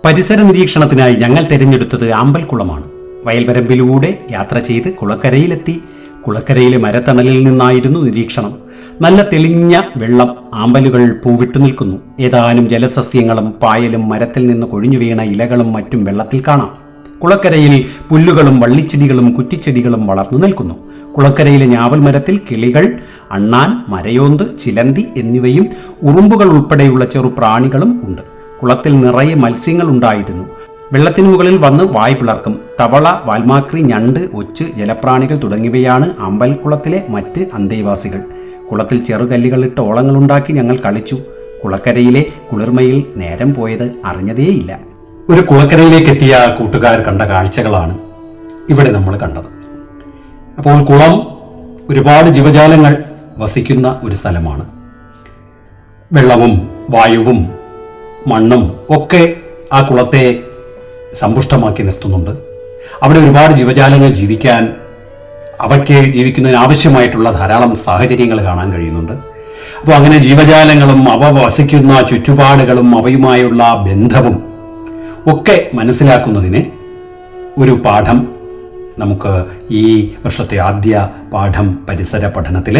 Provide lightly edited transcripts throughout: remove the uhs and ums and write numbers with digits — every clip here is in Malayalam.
പരിസര നിരീക്ഷണത്തിനായി ഞങ്ങൾ തിരഞ്ഞെടുത്തത് ആമ്പൽക്കുളമാണ്. വയൽവരമ്പിലൂടെ യാത്ര ചെയ്ത് കുളക്കരയിലെത്തി. കുളക്കരയിലെ മരത്തണലിൽ നിന്നായിരുന്നു നിരീക്ഷണം. നല്ല തെളിഞ്ഞ വെള്ളം, ആമ്പലുകൾ പൂവിട്ടു നിൽക്കുന്നു. ഏതാനും ജലസസ്യങ്ങളും പായലും മരത്തിൽ നിന്ന് കൊഴിഞ്ഞു വീണ ഇലകളും മറ്റും വെള്ളത്തിൽ കാണാം. കുളക്കരയിൽ പുല്ലുകളും വള്ളിച്ചെടികളും കുറ്റിച്ചെടികളും വളർന്നു നിൽക്കുന്നു. കുളക്കരയിലെ ഞാവൽ മരത്തിൽ കിളികൾ, അണ്ണാൻ, മരയോന്ത്, ചിലന്തി എന്നിവയും ഉറുമ്പുകൾ ഉൾപ്പെടെയുള്ള ചെറുപ്രാണികളും ഉണ്ട്. കുളത്തിൽ നിറയെ മത്സ്യങ്ങൾ ഉണ്ടായിരുന്നു. വെള്ളത്തിനു മുകളിൽ വന്ന് വായ് പിളർക്കും. തവള, വാൽമാക്രി, ഞണ്ട്, ഒച്ച്, ജലപ്രാണികൾ തുടങ്ങിയവയാണ് അമ്പൽക്കുളത്തിലെ മറ്റ് അന്തേവാസികൾ. കുളത്തിൽ ചെറുകല്ലുകളിട്ട് ഓളങ്ങളുണ്ടാക്കി ഞങ്ങൾ കളിച്ചു. കുളക്കരയിലെ കുളിർമയിൽ നേരം പോയത് അറിഞ്ഞതേയില്ല. ഒരു കുളക്കരയിലേക്ക് എത്തിയ കൂട്ടുകാർ കണ്ട കാഴ്ചകളാണ് ഇവിടെ നമ്മൾ കണ്ടത്. അപ്പോൾ കുളം ഒരുപാട് ജീവജാലങ്ങൾ വസിക്കുന്ന ഒരു സ്ഥലമാണ്. വെള്ളവും വായുവും മണ്ണും ഒക്കെ ആ കുളത്തെ സമ്പുഷ്ടമാക്കി നിർത്തുന്നുണ്ട്. അവിടെ ഒരുപാട് ജീവജാലങ്ങൾ ജീവിക്കാൻ, അവയ്ക്ക് ജീവിക്കുന്നതിന് ആവശ്യമായിട്ടുള്ള ധാരാളം സാഹചര്യങ്ങൾ കാണാൻ കഴിയുന്നുണ്ട്. അപ്പോൾ അങ്ങനെ ജീവജാലങ്ങളും അവ വസിക്കുന്ന ചുറ്റുപാടുകളും അവയുമായുള്ള ബന്ധവും ഒക്കെ മനസ്സിലാക്കുന്നതിന് ഒരു പാഠം നമുക്ക് ഈ വർഷത്തെ ആദ്യ പാഠം പരിസര പഠനത്തിൽ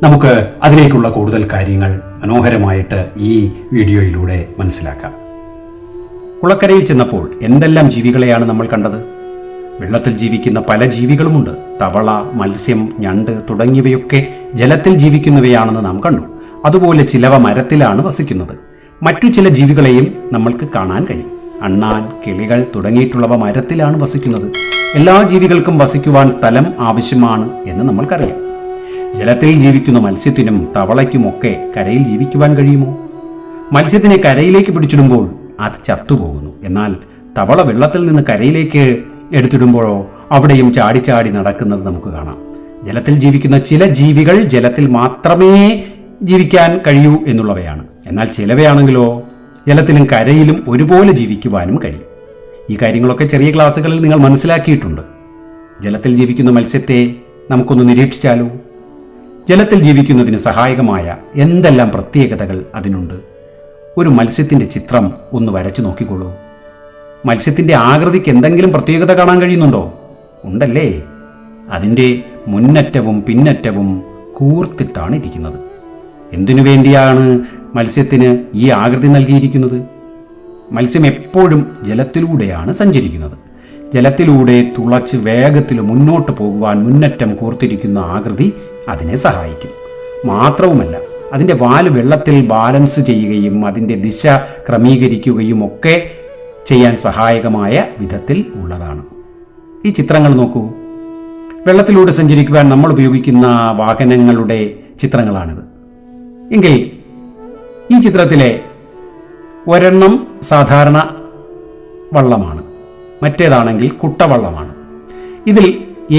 നമുക്ക് അതിലേക്കുള്ള കൂടുതൽ കാര്യങ്ങൾ മനോഹരമായിട്ട് ഈ വീഡിയോയിലൂടെ മനസ്സിലാക്കാം. കുളക്കരയിൽ ചെന്നപ്പോൾ എന്തെല്ലാം ജീവികളെയാണ് നമ്മൾ കണ്ടത്? വെള്ളത്തിൽ ജീവിക്കുന്ന പല ജീവികളുമുണ്ട്. തവള, മത്സ്യം, ഞണ്ട് തുടങ്ങിയവയൊക്കെ ജലത്തിൽ ജീവിക്കുന്നവയാണെന്ന് നാം കണ്ടു. അതുപോലെ ചിലവ മരത്തിലാണ് വസിക്കുന്നത്. മറ്റു ചില ജീവികളെയും നമ്മൾക്ക് കാണാൻ കഴിയും. അണ്ണാൻ, കിളികൾ തുടങ്ങിയിട്ടുള്ളവ മരത്തിലാണ് വസിക്കുന്നത്. എല്ലാ ജീവികൾക്കും വസിക്കുവാൻ സ്ഥലം ആവശ്യമാണ് എന്ന് നമ്മൾക്കറിയാം. ജലത്തിൽ ജീവിക്കുന്ന മത്സ്യത്തിനും തവളയ്ക്കുമൊക്കെ കരയിൽ ജീവിക്കുവാൻ കഴിയുമോ? മത്സ്യത്തിനെ കരയിലേക്ക് പിടിച്ചിടുമ്പോൾ അത് ചത്തുപോകുന്നു. എന്നാൽ തവള വെള്ളത്തിൽ നിന്ന് കരയിലേക്ക് എടുത്തിടുമ്പോഴോ അവിടെയും ചാടിച്ചാടി നടക്കുന്നത് നമുക്ക് കാണാം. ജലത്തിൽ ജീവിക്കുന്ന ചില ജീവികൾ ജലത്തിൽ മാത്രമേ ജീവിക്കാൻ കഴിയൂ എന്നുള്ളവയാണ്. എന്നാൽ ചിലവയാണെങ്കിലോ ജലത്തിലും കരയിലും ഒരുപോലെ ജീവിക്കുവാനും കഴിയും. ഈ കാര്യങ്ങളൊക്കെ ചെറിയ ക്ലാസ്സുകളിൽ നിങ്ങൾ മനസ്സിലാക്കിയിട്ടുണ്ട്. ജലത്തിൽ ജീവിക്കുന്ന മത്സ്യത്തെ നമുക്കൊന്ന് നിരീക്ഷിച്ചാലോ? ജലത്തിൽ ജീവിക്കുന്നതിന് സഹായകമായ എന്തെല്ലാം പ്രത്യേകതകൾ അതിനുണ്ട്? ഒരു മത്സ്യത്തിൻ്റെ ചിത്രം ഒന്ന് വരച്ചു നോക്കിക്കോളൂ. മത്സ്യത്തിൻ്റെ ആകൃതിക്ക് എന്തെങ്കിലും പ്രത്യേകത കാണാൻ കഴിയുന്നുണ്ടോ? ഉണ്ടല്ലേ? അതിൻ്റെ മുന്നറ്റവും പിന്നറ്റവും കൂർത്തിട്ടാണ് ഇരിക്കുന്നത്. എന്തിനു വേണ്ടിയാണ് മത്സ്യത്തിന് ഈ ആകൃതി നൽകിയിരിക്കുന്നത്? മത്സ്യം എപ്പോഴും ജലത്തിലൂടെയാണ് സഞ്ചരിക്കുന്നത്. ജലത്തിലൂടെ തുളച്ച് വേഗത്തിൽ മുന്നോട്ട് പോകുവാൻ മുന്നറ്റം കൂർത്തിരിക്കുന്ന ആകൃതി അതിനെ സഹായിക്കും. മാത്രവുമല്ല, അതിൻ്റെ വാല് വെള്ളത്തിൽ ബാലൻസ് ചെയ്യുകയും അതിൻ്റെ ദിശ ക്രമീകരിക്കുകയും ഒക്കെ ചെയ്യാൻ സഹായകമായ വിധത്തിൽ ഉള്ളതാണ്. ഈ ചിത്രങ്ങൾ നോക്കൂ. വെള്ളത്തിലൂടെ സഞ്ചരിക്കുവാൻ നമ്മൾ ഉപയോഗിക്കുന്ന വാഹനങ്ങളുടെ ചിത്രങ്ങളാണിത്. എങ്കിൽ ഈ ചിത്രത്തിലെ ഒരെണ്ണം സാധാരണ വള്ളമാണ്, മറ്റേതാണെങ്കിൽ കുട്ടവള്ളമാണ്. ഇതിൽ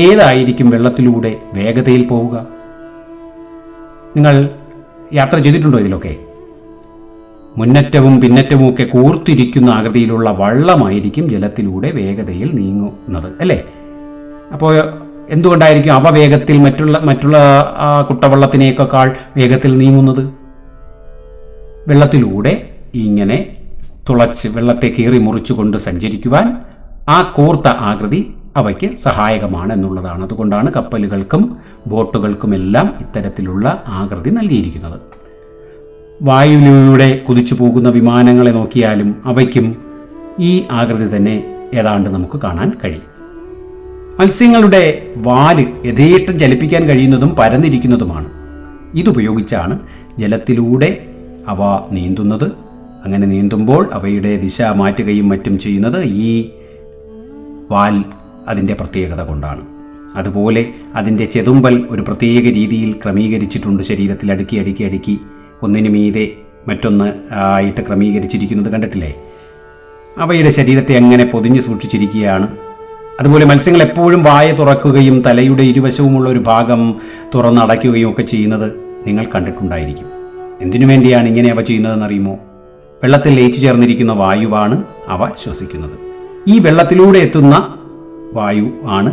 ഏതായിരിക്കും വെള്ളത്തിലൂടെ വേഗതയിൽ പോവുക? നിങ്ങൾ യാത്ര ചെയ്തിട്ടുണ്ടോ ഇതിലൊക്കെ? മുന്നറ്റവും പിന്നറ്റവും ഒക്കെ കൂർത്തിരിക്കുന്ന ആകൃതിയിലുള്ള വള്ളമായിരിക്കും ജലത്തിലൂടെ വേഗതയിൽ നീങ്ങുന്നത്, അല്ലേ? അപ്പോൾ എന്തുകൊണ്ടായിരിക്കും അവ വേഗത്തിൽ മറ്റുള്ള കുട്ടവള്ളത്തിനേക്കാൾ വേഗത്തിൽ നീങ്ങുന്നത്? വെള്ളത്തിലൂടെ ഇങ്ങനെ തുളച്ച് വെള്ളത്തെ കീറി മുറിച്ചുകൊണ്ട് സഞ്ചരിക്കുവാൻ ആ കൂർത്ത ആകൃതി അവയ്ക്ക് സഹായകമാണ് എന്നുള്ളതാണ്. അതുകൊണ്ടാണ് കപ്പലുകൾക്കും ബോട്ടുകൾക്കുമെല്ലാം ഇത്തരത്തിലുള്ള ആകൃതി നൽകിയിരിക്കുന്നത്. വായുവിലൂടെ കുതിച്ചു പോകുന്ന വിമാനങ്ങളെ നോക്കിയാലും അവയ്ക്കും ഈ ആകൃതി തന്നെ ഏതാണ്ട് നമുക്ക് കാണാൻ കഴിയും. മത്സ്യങ്ങളുടെ വാല് യഥേഷ്ടം ചലിപ്പിക്കാൻ കഴിയുന്നതും പരന്നിരിക്കുന്നതുമാണ്. ഇതുപയോഗിച്ചാണ് ജലത്തിലൂടെ അവ നീന്തുന്നത്. അങ്ങനെ നീന്തുമ്പോൾ അവയുടെ ദിശ മാറ്റുകയും മറ്റും ചെയ്യുന്നത് ഈ വാൽ അതിൻ്റെ പ്രത്യേകത കൊണ്ടാണ്. അതുപോലെ അതിൻ്റെ ചെതുമ്പൽ ഒരു പ്രത്യേക രീതിയിൽ ക്രമീകരിച്ചിട്ടുണ്ട്. ശരീരത്തിൽ അടുക്കി ഒന്നിനു മീതെ മറ്റൊന്ന് ആയിട്ട് ക്രമീകരിച്ചിരിക്കുന്നത് കണ്ടിട്ടില്ലേ? അവയുടെ ശരീരത്തെ അങ്ങനെ പൊതിഞ്ഞു സൂക്ഷിച്ചിരിക്കുകയാണ്. അതുപോലെ മത്സ്യങ്ങൾ എപ്പോഴും വായ തുറക്കുകയും തലയുടെ ഇരുവശവുമുള്ള ഒരു ഭാഗം തുറന്നടയ്ക്കുകയും ഒക്കെ ചെയ്യുന്നത് നിങ്ങൾ കണ്ടിട്ടുണ്ടായിരിക്കും. എന്തിനു വേണ്ടിയാണ് ഇങ്ങനെ അവ ചെയ്യുന്നതെന്നറിയുമോ? വെള്ളത്തിൽ ലയിച്ചു ചേർന്നിരിക്കുന്ന വായുവാണ് അവ ശ്വസിക്കുന്നത്. ഈ വെള്ളത്തിലൂടെ എത്തുന്ന വായു ആണ്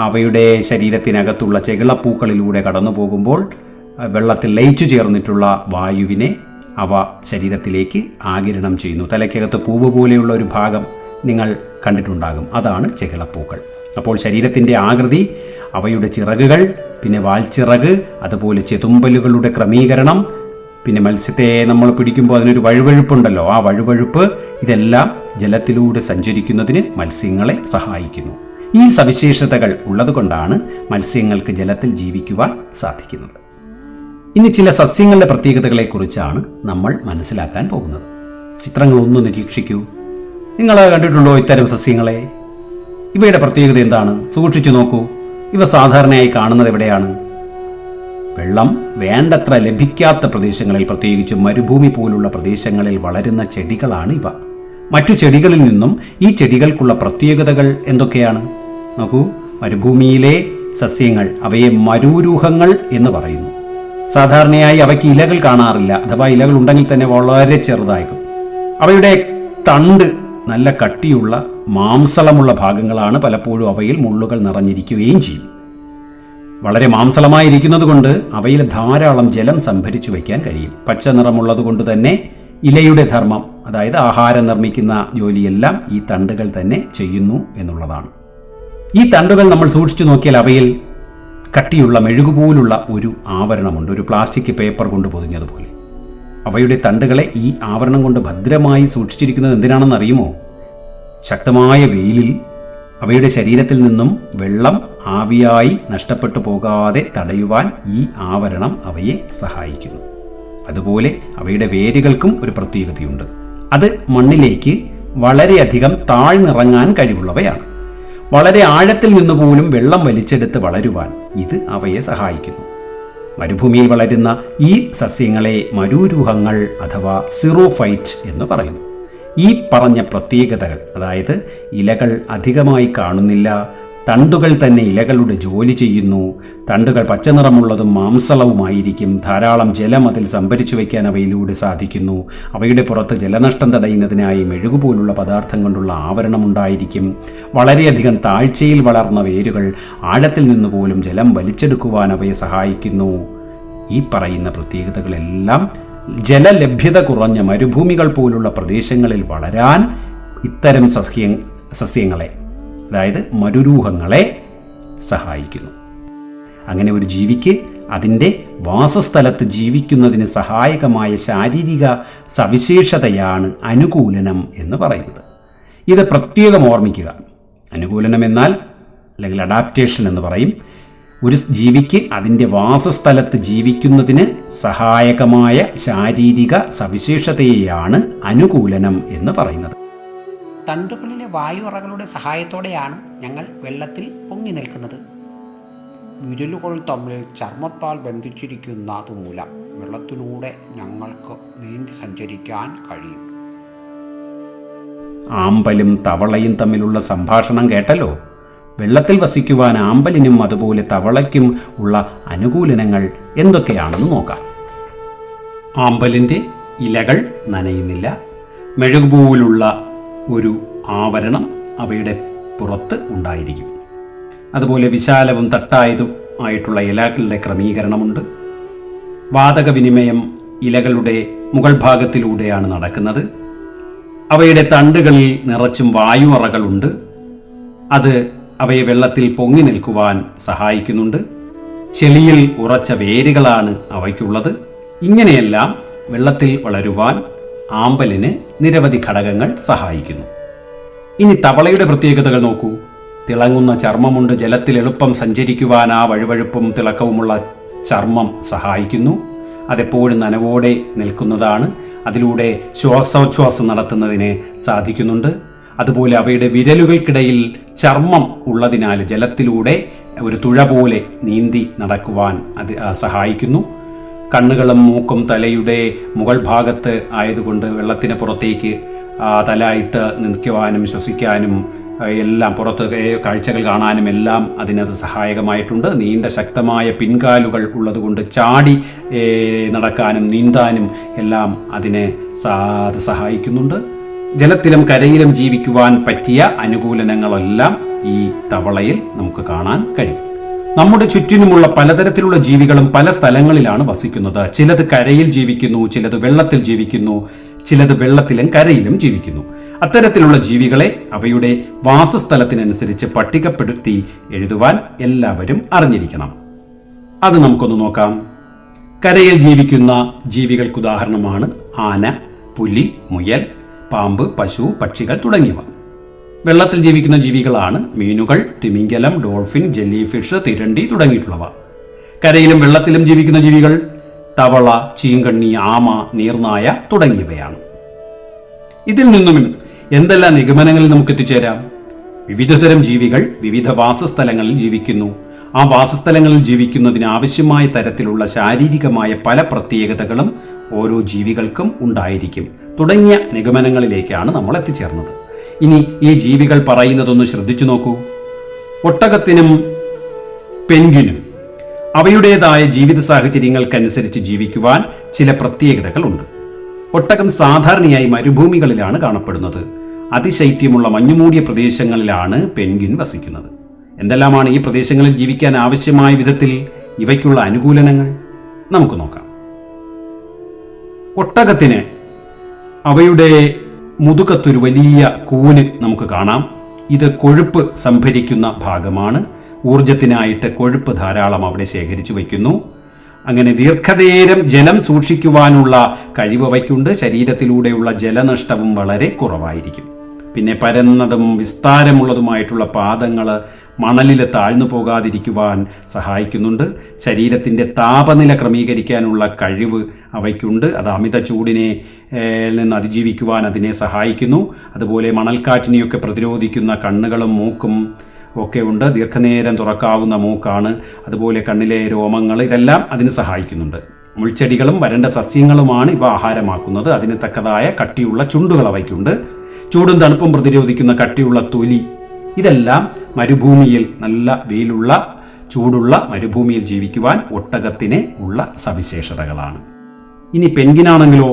അവയുടെ ശരീരത്തിനകത്തുള്ള ചെകിളപ്പൂക്കളിലൂടെ കടന്നു പോകുമ്പോൾ വെള്ളത്തിൽ ലയിച്ചു ചേർന്നിട്ടുള്ള വായുവിനെ അവ ശരീരത്തിലേക്ക് ആഗിരണം ചെയ്യുന്നു. തലയ്ക്കകത്ത് പൂവ് പോലെയുള്ള ഒരു ഭാഗം നിങ്ങൾ കണ്ടിട്ടുണ്ടാകും, അതാണ് ചെകിളപ്പൂക്കൾ. അപ്പോൾ ശരീരത്തിൻ്റെ ആകൃതി, അവയുടെ ചിറകുകൾ, പിന്നെ വാൽച്ചിറക്, അതുപോലെ ചെതുമ്പലുകളുടെ ക്രമീകരണം, പിന്നെ മത്സ്യത്തെ നമ്മൾ പിടിക്കുമ്പോൾ അതിനൊരു വഴുവഴുപ്പുണ്ടല്ലോ, ആ വഴുവഴുപ്പ്, ഇതെല്ലാം ജലത്തിലൂടെ സഞ്ചരിക്കുന്നതിന് മത്സ്യങ്ങളെ സഹായിക്കുന്നു. ഈ സവിശേഷതകൾ ഉള്ളതുകൊണ്ടാണ് മത്സ്യങ്ങൾക്ക് ജലത്തിൽ ജീവിക്കുവാൻ സാധിക്കുന്നത്. ഇനി ചില സസ്യങ്ങളുടെ പ്രത്യേകതകളെക്കുറിച്ചാണ് നമ്മൾ മനസ്സിലാക്കാൻ പോകുന്നത്. ചിത്രങ്ങളൊന്ന് നിരീക്ഷിക്കൂ. നിങ്ങൾ കണ്ടിട്ടുണ്ടോ ഇത്തരം സസ്യങ്ങളെ? ഇവയുടെ പ്രത്യേകത എന്താണ്? സൂക്ഷിച്ചു നോക്കൂ. ഇവ സാധാരണയായി കാണുന്നത് എവിടെയാണ്? വെള്ളം വേണ്ടത്ര ലഭിക്കാത്ത പ്രദേശങ്ങളിൽ, പ്രത്യേകിച്ച് മരുഭൂമി പോലുള്ള പ്രദേശങ്ങളിൽ വളരുന്ന ചെടികളാണ് ഇവ. മറ്റു ചെടികളിൽ നിന്നും ഈ ചെടികൾക്കുള്ള പ്രത്യേകതകൾ എന്തൊക്കെയാണ്? നോക്കൂ, മരുഭൂമിയിലെ സസ്യങ്ങൾ, അവയെ മരൂരൂഹങ്ങൾ എന്ന് പറയുന്നു. സാധാരണയായി അവയ്ക്ക് ഇലകൾ കാണാറില്ല, അഥവാ ഇലകൾ ഉണ്ടെങ്കിൽ തന്നെ വളരെ ചെറുതായിരിക്കും. അവയുടെ തണ്ട് നല്ല കട്ടിയുള്ള മാംസളമുള്ള ഭാഗങ്ങളാണ്. പലപ്പോഴും അവയിൽ മുള്ളുകൾ നിറഞ്ഞിരിക്കുകയും ചെയ്യും. വളരെ മാംസളമായിരിക്കുന്നത് കൊണ്ട് അവയിൽ ധാരാളം ജലം സംഭരിച്ചു വയ്ക്കാൻ കഴിയും. പച്ച നിറമുള്ളത് കൊണ്ട് തന്നെ ഇലയുടെ ധർമ്മം, അതായത് ആഹാരം നിർമ്മിക്കുന്ന ജോലിയെല്ലാം ഈ തണ്ടുകൾ തന്നെ ചെയ്യുന്നു എന്നുള്ളതാണ്. ഈ തണ്ടുകൾ നമ്മൾ സൂക്ഷിച്ചു നോക്കിയാൽ അവയിൽ കട്ടിയുള്ള മെഴുകുപോലുള്ള ഒരു ആവരണമുണ്ട്, ഒരു പ്ലാസ്റ്റിക് പേപ്പർ കൊണ്ട് പൊതിഞ്ഞതുപോലെ. അവയുടെ തണ്ടുകളെ ഈ ആവരണം കൊണ്ട് ഭദ്രമായി സൂക്ഷിച്ചിരിക്കുന്നത് എന്തിനാണെന്ന് അറിയുമോ? ശക്തമായ വെയിലിൽ അവയുടെ ശരീരത്തിൽ നിന്നും വെള്ളം ആവിയായി നഷ്ടപ്പെട്ടു പോകാതെ തടയുവാൻ ഈ ആവരണം അവയെ സഹായിക്കുന്നു. അതുപോലെ അവയുടെ വേരുകൾക്കും ഒരു പ്രത്യേകതയുണ്ട്. അത് മണ്ണിലേക്ക് വളരെയധികം താഴ്ന്നിറങ്ങാൻ കഴിവുള്ളവയാണ്. വളരെ ആഴത്തിൽ നിന്നുപോലും വെള്ളം വലിച്ചെടുത്ത് വളരുവാൻ ഇത് അവയെ സഹായിക്കുന്നു. മരുഭൂമിയിൽ വളരുന്ന ഈ സസ്യങ്ങളെ മരൂരൂഹങ്ങൾ അഥവാ സിറോഫൈറ്റ് എന്ന് പറയുന്നു. ഈ പറഞ്ഞ പ്രത്യേകതകൾ, അതായത് ഇലകൾ അധികമായി കാണുന്നില്ല, തണ്ടുകൾ തന്നെ ഇലകളുടെ ജോലി ചെയ്യുന്നു, തണ്ടുകൾ പച്ചനിറമുള്ളതും മാംസളവുമായിരിക്കും, ധാരാളം ജലം അതിൽ സംഭരിച്ചു വയ്ക്കാൻ അവയിലൂടെ സാധിക്കുന്നു, അവയുടെ പുറത്ത് ജലനഷ്ടം തടയുന്നതിനായി മെഴുകുപോലുള്ള പദാർത്ഥം കൊണ്ടുള്ള ആവരണമുണ്ടായിരിക്കും, വളരെയധികം താഴ്ചയിൽ വളർന്ന വേരുകൾ ആഴത്തിൽ നിന്ന് പോലും ജലം വലിച്ചെടുക്കുവാൻ അവയെ സഹായിക്കുന്നു. ഈ പറയുന്ന പ്രത്യേകതകളെല്ലാം ജലലഭ്യത കുറഞ്ഞ മരുഭൂമികൾ പോലുള്ള പ്രദേശങ്ങളിൽ വളരാൻ ഇത്തരം സസ്യങ്ങളെ, അതായത് മരുരൂഹങ്ങളെ സഹായിക്കുന്നു. അങ്ങനെ ഒരു ജീവിക്ക് അതിൻ്റെ വാസസ്ഥലത്ത് ജീവിക്കുന്നതിന് സഹായകമായ ശാരീരിക സവിശേഷതയാണ് അനുകൂലനം എന്ന് പറയുന്നത്. ഇത് പ്രത്യേകം ഓർമ്മിക്കുക. അനുകൂലനം എന്നാൽ, അല്ലെങ്കിൽ അഡാപ്റ്റേഷൻ എന്ന് പറയും, ഒരു ജീവിക്ക് അതിൻ്റെ വാസസ്ഥലത്ത് ജീവിക്കുന്നതിന് സഹായകമായ ശാരീരിക സവിശേഷതയെയാണ് അനുകൂലനം എന്ന് പറയുന്നത്. തണ്ടുകളിലെ വായുറകളുടെ സഹായത്തോടെയാണ് ഞങ്ങൾ വെള്ളത്തിൽ പൊങ്ങി നിൽക്കുന്നത്. വിരലുകൾ തമ്മിൽ ചർമ്മത്താൽ ബന്ധിച്ചിരിക്കുന്നതുമൂലം വെള്ളത്തിലൂടെ ഞങ്ങൾക്ക് നീന്തി സഞ്ചരിക്കാൻ കഴിയും. ആമ്പലും തവളയും തമ്മിലുള്ള സംഭാഷണം കേട്ടല്ലോ. വെള്ളത്തിൽ വസിക്കുവാൻ ആമ്പലിനും അതുപോലെ തവളയ്ക്കും ഉള്ള അനുകൂലനങ്ങൾ എന്തൊക്കെയാണെന്ന് നോക്കാം. ആമ്പലിൻ്റെ ഇലകൾ നനയുന്നില്ല. മെഴുകുപോലുള്ള ഒരു ആവരണം അവയുടെ പുറത്ത് ഉണ്ടായിരിക്കും. അതുപോലെ വിശാലവും തട്ടായതും ആയിട്ടുള്ള ഇലകളുടെ ക്രമീകരണമുണ്ട്. വാതക വിനിമയം ഇലകളുടെ മുകൾ ഭാഗത്തിലൂടെയാണ് നടക്കുന്നത്. അവയുടെ തണ്ടുകളിൽ നിറച്ചും വായുറകളുണ്ട്. അത് അവയെ വെള്ളത്തിൽ പൊങ്ങി നിൽക്കുവാൻ സഹായിക്കുന്നുണ്ട്. ചെളിയിൽ ഉറച്ച വേരുകളാണ് അവയ്ക്കുള്ളത്. ഇങ്ങനെയെല്ലാം വെള്ളത്തിൽ വളരുവാൻ ആമ്പലിന് നിരവധി ഘടകങ്ങൾ സഹായിക്കുന്നു. ഇനി തവളയുടെ പ്രത്യേകതകൾ നോക്കൂ. തിളങ്ങുന്ന ചർമ്മമുണ്ട്. ജലത്തിൽ എളുപ്പം സഞ്ചരിക്കുവാൻ ആ വഴുവഴുപ്പും തിളക്കവുമുള്ള ചർമ്മം സഹായിക്കുന്നു. അതെപ്പോഴും നനവോടെ നിൽക്കുന്നതാണ്. അതിലൂടെ ശ്വാസോച്ഛ്വാസം നടത്തുന്നതിന് സാധിക്കുന്നുണ്ട്. അതുപോലെ അവയുടെ വിരലുകൾക്കിടയിൽ ചർമ്മം ഉള്ളതിനാൽ ജലത്തിലൂടെ ഒരു തുഴ പോലെ നീന്തി നടക്കുവാൻ അത് സഹായിക്കുന്നു. കണ്ണുകളും മൂക്കും തലയുടെ മുകൾ ഭാഗത്ത് ആയതുകൊണ്ട് വെള്ളത്തിന് പുറത്തേക്ക് തലയിട്ട് നിൽക്കുവാനും ശ്വസിക്കാനും എല്ലാം, പുറത്ത് കാഴ്ചകൾ കാണാനും എല്ലാം അതിനത് സഹായകമായിട്ടുണ്ട്. നീണ്ട ശക്തമായ പിൻകാലുകൾ ഉള്ളതുകൊണ്ട് ചാടി നടക്കാനും നീന്താനും എല്ലാം അതിനെ സഹായിക്കുന്നുണ്ട്. ജലത്തിലും കരയിലും ജീവിക്കുവാൻ പറ്റിയ അനുകൂലനങ്ങളെല്ലാം ഈ തവളയിൽ നമുക്ക് കാണാൻ കഴിയും. നമ്മുടെ ചുറ്റിനുമുള്ള പലതരത്തിലുള്ള ജീവികളും പല സ്ഥലങ്ങളിലാണ് വസിക്കുന്നത്. ചിലത് കരയിൽ ജീവിക്കുന്നു, ചിലത് വെള്ളത്തിൽ ജീവിക്കുന്നു, ചിലത് വെള്ളത്തിലും കരയിലും ജീവിക്കുന്നു. അത്തരത്തിലുള്ള ജീവികളെ അവയുടെ വാസസ്ഥലത്തിനനുസരിച്ച് പട്ടികപ്പെടുത്തി എഴുതുവാൻ എല്ലാവരും അറിഞ്ഞിരിക്കണം. അത് നമുക്കൊന്ന് നോക്കാം. കരയിൽ ജീവിക്കുന്ന ജീവികൾക്ക് ഉദാഹരണമാണ് ആന, പുലി, മുയൽ, പാമ്പ്, പശു, പക്ഷികൾ തുടങ്ങിയവ. വെള്ളത്തിൽ ജീവിക്കുന്ന ജീവികളാണ് മീനുകൾ, തിമിംഗലം, ഡോൾഫിൻ, ജെല്ലി ഫിഷ്, തിരണ്ടി തുടങ്ങിയിട്ടുള്ളവ. കരയിലും വെള്ളത്തിലും ജീവിക്കുന്ന ജീവികൾ തവള, ചീങ്കണ്ണി, ആമ, നീർനായ തുടങ്ങിയവയാണ്. ഇതിൽ നിന്നും എന്തെല്ലാം നിഗമനങ്ങളിൽ നമുക്ക് എത്തിച്ചേരാം? വിവിധതരം ജീവികൾ വിവിധ വാസസ്ഥലങ്ങളിൽ ജീവിക്കുന്നു. ആ വാസസ്ഥലങ്ങളിൽ ജീവിക്കുന്നതിന് ആവശ്യമായ തരത്തിലുള്ള ശാരീരികമായ പല പ്രത്യേകതകളും ഓരോ ജീവികൾക്കും ഉണ്ടായിരിക്കും തുടങ്ങിയ നിഗമനങ്ങളിലേക്കാണ് നമ്മൾ എത്തിച്ചേർന്നത്. ഇനി ഈ ജീവികൾ പറയുന്നതൊന്ന് ശ്രദ്ധിച്ചു നോക്കൂ. ഒട്ടകത്തിനും പെൻഗ്വിനും അവയുടേതായ ജീവിത സാഹചര്യങ്ങൾക്കനുസരിച്ച് ജീവിക്കുവാൻ ചില പ്രത്യേകതകളുണ്ട്. ഒട്ടകം സാധാരണയായി മരുഭൂമികളിലാണ് കാണപ്പെടുന്നത്. അതിശൈത്യമുള്ള മഞ്ഞുമൂടിയ പ്രദേശങ്ങളിലാണ് പെൻഗ്വിൻ വസിക്കുന്നത്. എന്തെല്ലാമാണ് ഈ പ്രദേശങ്ങളിൽ ജീവിക്കാൻ ആവശ്യമായ വിധത്തിൽ ഇവയ്ക്കുള്ള അനുകൂലനങ്ങൾ? നമുക്ക് നോക്കാം. ഒട്ടകത്തിന് അവയുടെ മുതുകത്തൊരു വലിയ കൂന് നമുക്ക് കാണാം. ഇത് കൊഴുപ്പ് സംഭരിക്കുന്ന ഭാഗമാണ്. ഊർജത്തിനായിട്ട് കൊഴുപ്പ് ധാരാളം അവിടെ ശേഖരിച്ചു വയ്ക്കുന്നു. അങ്ങനെ ദീർഘനേരം ജലം സൂക്ഷിക്കുവാനുള്ള കഴിവ് അവയ്ക്കുണ്ട്. ശരീരത്തിലൂടെയുള്ള ജലനഷ്ടവും വളരെ കുറവായിരിക്കും. പിന്നെ പരന്നതും വിസ്താരമുള്ളതുമായിട്ടുള്ള പാദങ്ങൾ മണലിൽ താഴ്ന്നു പോകാതിരിക്കുവാൻ സഹായിക്കുന്നുണ്ട്. ശരീരത്തിൻ്റെ താപനില ക്രമീകരിക്കാനുള്ള കഴിവ് അവയ്ക്കുണ്ട്. അത് അമിത ചൂടിനെ നിന്ന് അതിജീവിക്കുവാൻ അതിനെ സഹായിക്കുന്നു. അതുപോലെ മണൽക്കാറ്റിനെയൊക്കെ പ്രതിരോധിക്കുന്ന കണ്ണുകളും മൂക്കും ഒക്കെ ഉണ്ട്. ദീർഘനേരം തുറക്കാവുന്ന മൂക്കാണ്. അതുപോലെ കണ്ണിലെ രോമങ്ങൾ, ഇതെല്ലാം അതിന് സഹായിക്കുന്നുണ്ട്. മുൾച്ചെടികളും വരണ്ട സസ്യങ്ങളുമാണ് ഇവ ആഹാരമാക്കുന്നത്. അതിന് തക്കതായ കട്ടിയുള്ള ചുണ്ടുകൾ അവയ്ക്കുണ്ട്. ചൂടും തണുപ്പും പ്രതിരോധിക്കുന്ന കട്ടിയുള്ള തൊലി. ഇതെല്ലാം മരുഭൂമിയിൽ, നല്ല വെയിലുള്ള ചൂടുള്ള മരുഭൂമിയിൽ ജീവിക്കുവാൻ ഒട്ടകത്തിന് ഉള്ള സവിശേഷതകളാണ്. ഇനി പെൻഗ്വിനാണെങ്കിലോ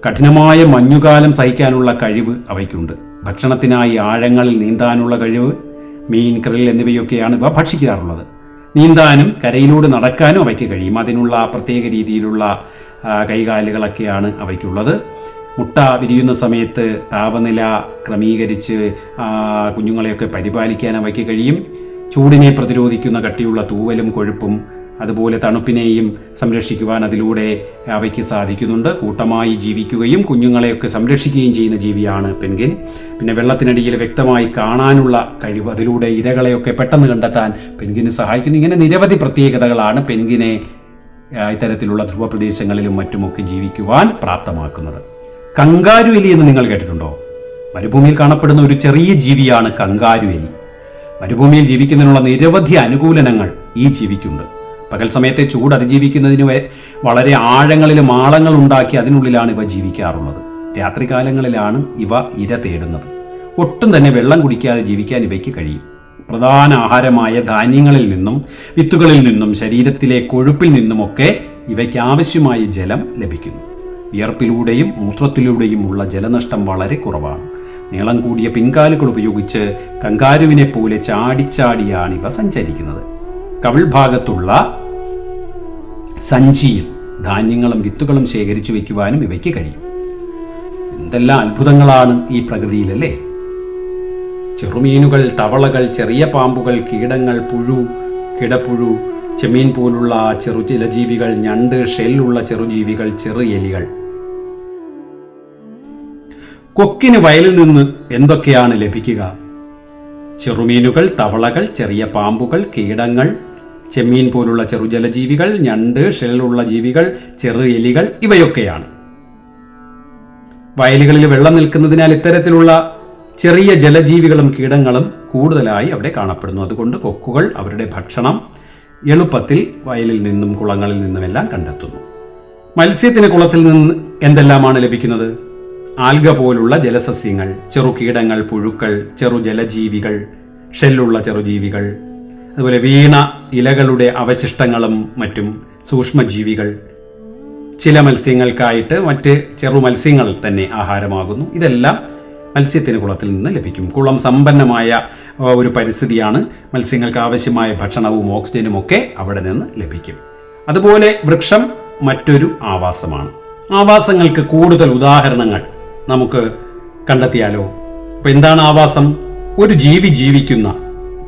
കഠിനമായ മഞ്ഞുകാലം സഹിക്കാനുള്ള കഴിവ് അവയ്ക്കുണ്ട്. ഭക്ഷണത്തിനായി ആഴങ്ങളിൽ നീന്താനുള്ള കഴിവ്, മീൻ, krill എന്നിവയൊക്കെയാണ് ഇവ ഭക്ഷിക്കാറുള്ളത്. നീന്താനും കരയിലൂടെ നടക്കാനും അവയ്ക്ക് കഴിയും. അതിനുള്ള പ്രത്യേക രീതിയിലുള്ള കൈകാലുകളൊക്കെയാണ് അവയ്ക്കുള്ളത്. മുട്ട വിരിയുന്ന സമയത്ത് താപനില ക്രമീകരിച്ച് കുഞ്ഞുങ്ങളെയൊക്കെ പരിപാലിക്കാൻ അവയ്ക്ക് കഴിയും. ചൂടിനെ പ്രതിരോധിക്കുന്ന കട്ടിയുള്ള തൂവലും കൊഴുപ്പും, അതുപോലെ തണുപ്പിനെയും സംരക്ഷിക്കുവാൻ അതിലൂടെ അവയ്ക്ക് സാധിക്കുന്നുണ്ട്. കൂട്ടമായി ജീവിക്കുകയും കുഞ്ഞുങ്ങളെയൊക്കെ സംരക്ഷിക്കുകയും ചെയ്യുന്ന ജീവിയാണ് പെൻഗ്വിൻ. പിന്നെ വെള്ളത്തിനടിയിൽ വ്യക്തമായി കാണാനുള്ള കഴിവ്, അതിലൂടെ ഇരകളെയൊക്കെ പെട്ടെന്ന് കണ്ടെത്താൻ പെൻഗ്വിന് സഹായിക്കുന്നു. ഇങ്ങനെ നിരവധി പ്രത്യേകതകളാണ് പെൻഗ്വിനെ ഇത്തരത്തിലുള്ള ധ്രുവപ്രദേശങ്ങളിലും മറ്റുമൊക്കെ ജീവിക്കുവാൻ പ്രാപ്തമാക്കുന്നത്. കങ്കാരു എലി എന്ന് നിങ്ങൾ കേട്ടിട്ടുണ്ടോ? മരുഭൂമിയിൽ കാണപ്പെടുന്ന ഒരു ചെറിയ ജീവിയാണ് കങ്കാരു എലി. മരുഭൂമിയിൽ ജീവിക്കുന്നതിനുള്ള നിരവധി അനുകൂലനങ്ങൾ ഈ ജീവിക്കുണ്ട്. പകൽ സമയത്തെ ചൂട് അതിജീവിക്കുന്നതിന് വളരെ ആഴങ്ങളിൽ മാളങ്ങൾ ഉണ്ടാക്കി അതിനുള്ളിലാണ് ഇവ ജീവിക്കാറുള്ളത്. രാത്രികാലങ്ങളിലാണ് ഇവ ഇര തേടുന്നത്. ഒട്ടും തന്നെ വെള്ളം കുടിക്കാതെ ജീവിക്കാൻ ഇവയ്ക്ക് കഴിയും. പ്രധാന ആഹാരമായ ധാന്യങ്ങളിൽ നിന്നും വിത്തുകളിൽ നിന്നും ശരീരത്തിലെ കൊഴുപ്പിൽ നിന്നുമൊക്കെ ഇവയ്ക്ക് ആവശ്യമായ ജലം ലഭിക്കുന്നു. വിയർപ്പിലൂടെയും മൂത്രത്തിലൂടെയും ഉള്ള ജലനഷ്ടം വളരെ കുറവാണ്. നീളം കൂടിയ പിൻകാലുകൾ ഉപയോഗിച്ച് കങ്കാരുവിനെ പോലെ ചാടിച്ചാടിയാണ് ഇവ സഞ്ചരിക്കുന്നത്. കവിൾ ഭാഗത്തുള്ള സഞ്ചിയിൽ ധാന്യങ്ങളും വിത്തുകളും ശേഖരിച്ചു വയ്ക്കുവാനും ഇവയ്ക്ക് കഴിയും. എന്തെല്ലാം അത്ഭുതങ്ങളാണ് ഈ പ്രകൃതിയിലല്ലേ! ചെറുമീനുകൾ, തവളകൾ, ചെറിയ പാമ്പുകൾ, കീടങ്ങൾ, പുഴു, കിടപ്പുഴു, ചെമ്മീൻ പോലുള്ള ചെറു ജലജീവികൾ, ഞണ്ട്, ഷെല്ലുള്ള ചെറുജീവികൾ, ചെറു എലികൾ. കൊക്കിന് വയലിൽ നിന്ന് എന്തൊക്കെയാണ് ലഭിക്കുക? ചെറുമീനുകൾ, തവളകൾ, ചെറിയ പാമ്പുകൾ, കീടങ്ങൾ, ചെമ്മീൻ പോലുള്ള ചെറുജലജീവികൾ, ഞണ്ട്, ഷെല്ലുള്ള ജീവികൾ, ചെറു എലികൾ, ഇവയൊക്കെയാണ്. വയലുകളിൽ വെള്ളം നിൽക്കുന്നതിനാൽ ഇത്തരത്തിലുള്ള ചെറിയ ജലജീവികളും കീടങ്ങളും കൂടുതലായി അവിടെ കാണപ്പെടുന്നു. അതുകൊണ്ട് കൊക്കുകൾ അവരുടെ ഭക്ഷണം എളുപ്പത്തിൽ വയലിൽ നിന്നും കുളങ്ങളിൽ നിന്നുമെല്ലാം കണ്ടെത്തുന്നു. മത്സ്യത്തിന് കുളത്തിൽ നിന്ന് എന്തെല്ലാമാണ് ലഭിക്കുന്നത്? ആൽഗ പോലുള്ള ജലസസ്യങ്ങൾ, ചെറുകീടങ്ങൾ, പുഴുക്കൾ, ചെറു ജലജീവികൾ, ഷെല്ലുള്ള ചെറുജീവികൾ, അതുപോലെ വീണ ഇലകളുടെ അവശിഷ്ടങ്ങളും മറ്റും സൂക്ഷ്മജീവികൾ. ചില മത്സ്യങ്ങൾക്കായിട്ട് മറ്റ് ചെറു മത്സ്യങ്ങൾ തന്നെ ആഹാരമാകുന്നു. ഇതെല്ലാം മത്സ്യത്തിന് കുളത്തിൽ നിന്ന് ലഭിക്കും. കുളം സമ്പന്നമായ ഒരു പരിസ്ഥിതിയാണ്. മത്സ്യങ്ങൾക്ക് ആവശ്യമായ ഭക്ഷണവും ഓക്സിജനും ഒക്കെ അവിടെ നിന്ന് ലഭിക്കും. അതുപോലെ വൃക്ഷം മറ്റൊരു ആവാസമാണ്. ആവാസങ്ങൾക്ക് കൂടുതൽ ഉദാഹരണങ്ങൾ നമുക്ക് കണ്ടെത്തിയാലോ? അപ്പോൾ എന്താണ് ആവാസം? ഒരു ജീവി ജീവിക്കുന്ന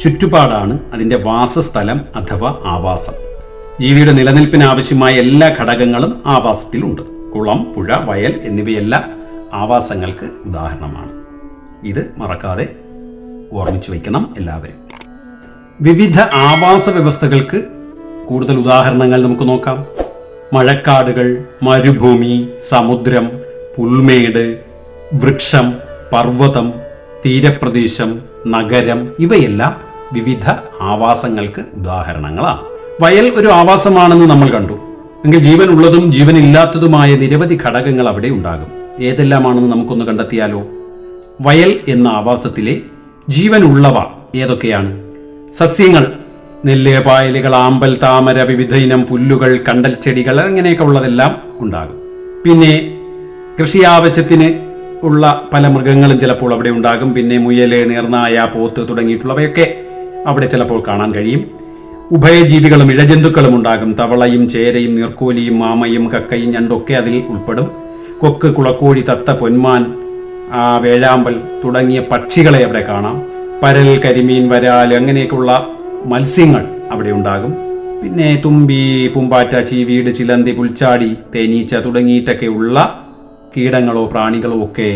ചുറ്റുപാടാണ് അതിൻ്റെ വാസസ്ഥലം അഥവാ ആവാസം. ജീവിയുടെ നിലനിൽപ്പിന് ആവശ്യമായ എല്ലാ ഘടകങ്ങളും ആവാസത്തിലുണ്ട്. കുളം, പുഴ, വയൽ എന്നിവയെല്ലാം ആവാസങ്ങൾക്ക് ഉദാഹരണമാണ്. ഇത് മറക്കാതെ ഓർമ്മിച്ചു വയ്ക്കണം എല്ലാവരും. വിവിധ ആവാസ വ്യവസ്ഥകൾക്ക് കൂടുതൽ ഉദാഹരണങ്ങൾ നമുക്ക് നോക്കാം. മഴക്കാടുകൾ, മരുഭൂമി, സമുദ്രം, പുൽമേട്, വൃക്ഷം, പർവ്വതം, തീരപ്രദേശം, നഗരം ഇവയെല്ലാം വിവിധ ആവാസങ്ങൾക്ക് ഉദാഹരണങ്ങളാണ്. വയൽ ഒരു ആവാസമാണെന്ന് നമ്മൾ കണ്ടു. എങ്കിൽ ജീവനുള്ളതും ജീവനില്ലാത്തതുമായ നിരവധി ഘടകങ്ങൾ അവിടെ ഉണ്ടാകും. ഏതെല്ലാമാണെന്ന് നമുക്കൊന്ന് കണ്ടെത്തിയാലോ? വയൽ എന്ന ആവാസത്തിലെ ജീവനുള്ളവ ഏതൊക്കെയാണ്? സസ്യങ്ങൾ, നെല്ല്, പായലുകൾ, ആമ്പൽ, താമര, വിവിധ ഇനം പുല്ലുകൾ, കണ്ടൽ ചെടികൾ, അങ്ങനെയൊക്കെ ഉള്ളതെല്ലാം ഉണ്ടാകും. പിന്നെ കൃഷി ആവശ്യത്തിന് ഉള്ള പല മൃഗങ്ങളും ചിലപ്പോൾ അവിടെ ഉണ്ടാകും. പിന്നെ മുയല്, നീർനായ, പോത്ത് തുടങ്ങിയിട്ടുള്ളവയൊക്കെ അവിടെ ചിലപ്പോൾ കാണാൻ കഴിയും. ഉഭയജീവികളും ഇഴജന്തുക്കളും ഉണ്ടാകും. തവളയും ചേരയും നീർക്കോലിയും മാമയും കക്കയും ഞണ്ടൊക്കെ അതിൽ ഉൾപ്പെടും. കൊക്ക്, കുളക്കോഴി, തത്ത, പൊന്മാൻ, വേഴാമ്പൽ തുടങ്ങിയ പക്ഷികളെ അവിടെ കാണാം. പരൽ, കരിമീൻ, വരാൽ അങ്ങനെയൊക്കെയുള്ള മത്സ്യങ്ങൾ അവിടെ ഉണ്ടാകും. പിന്നെ തുമ്പി, പൂമ്പാറ്റ, ചീവീട്, ചിലന്തി, പുൽച്ചാടി, തേനീച്ച തുടങ്ങിയിട്ടൊക്കെയുള്ള കീടങ്ങളോ പ്രാണികളോ ഒക്കെ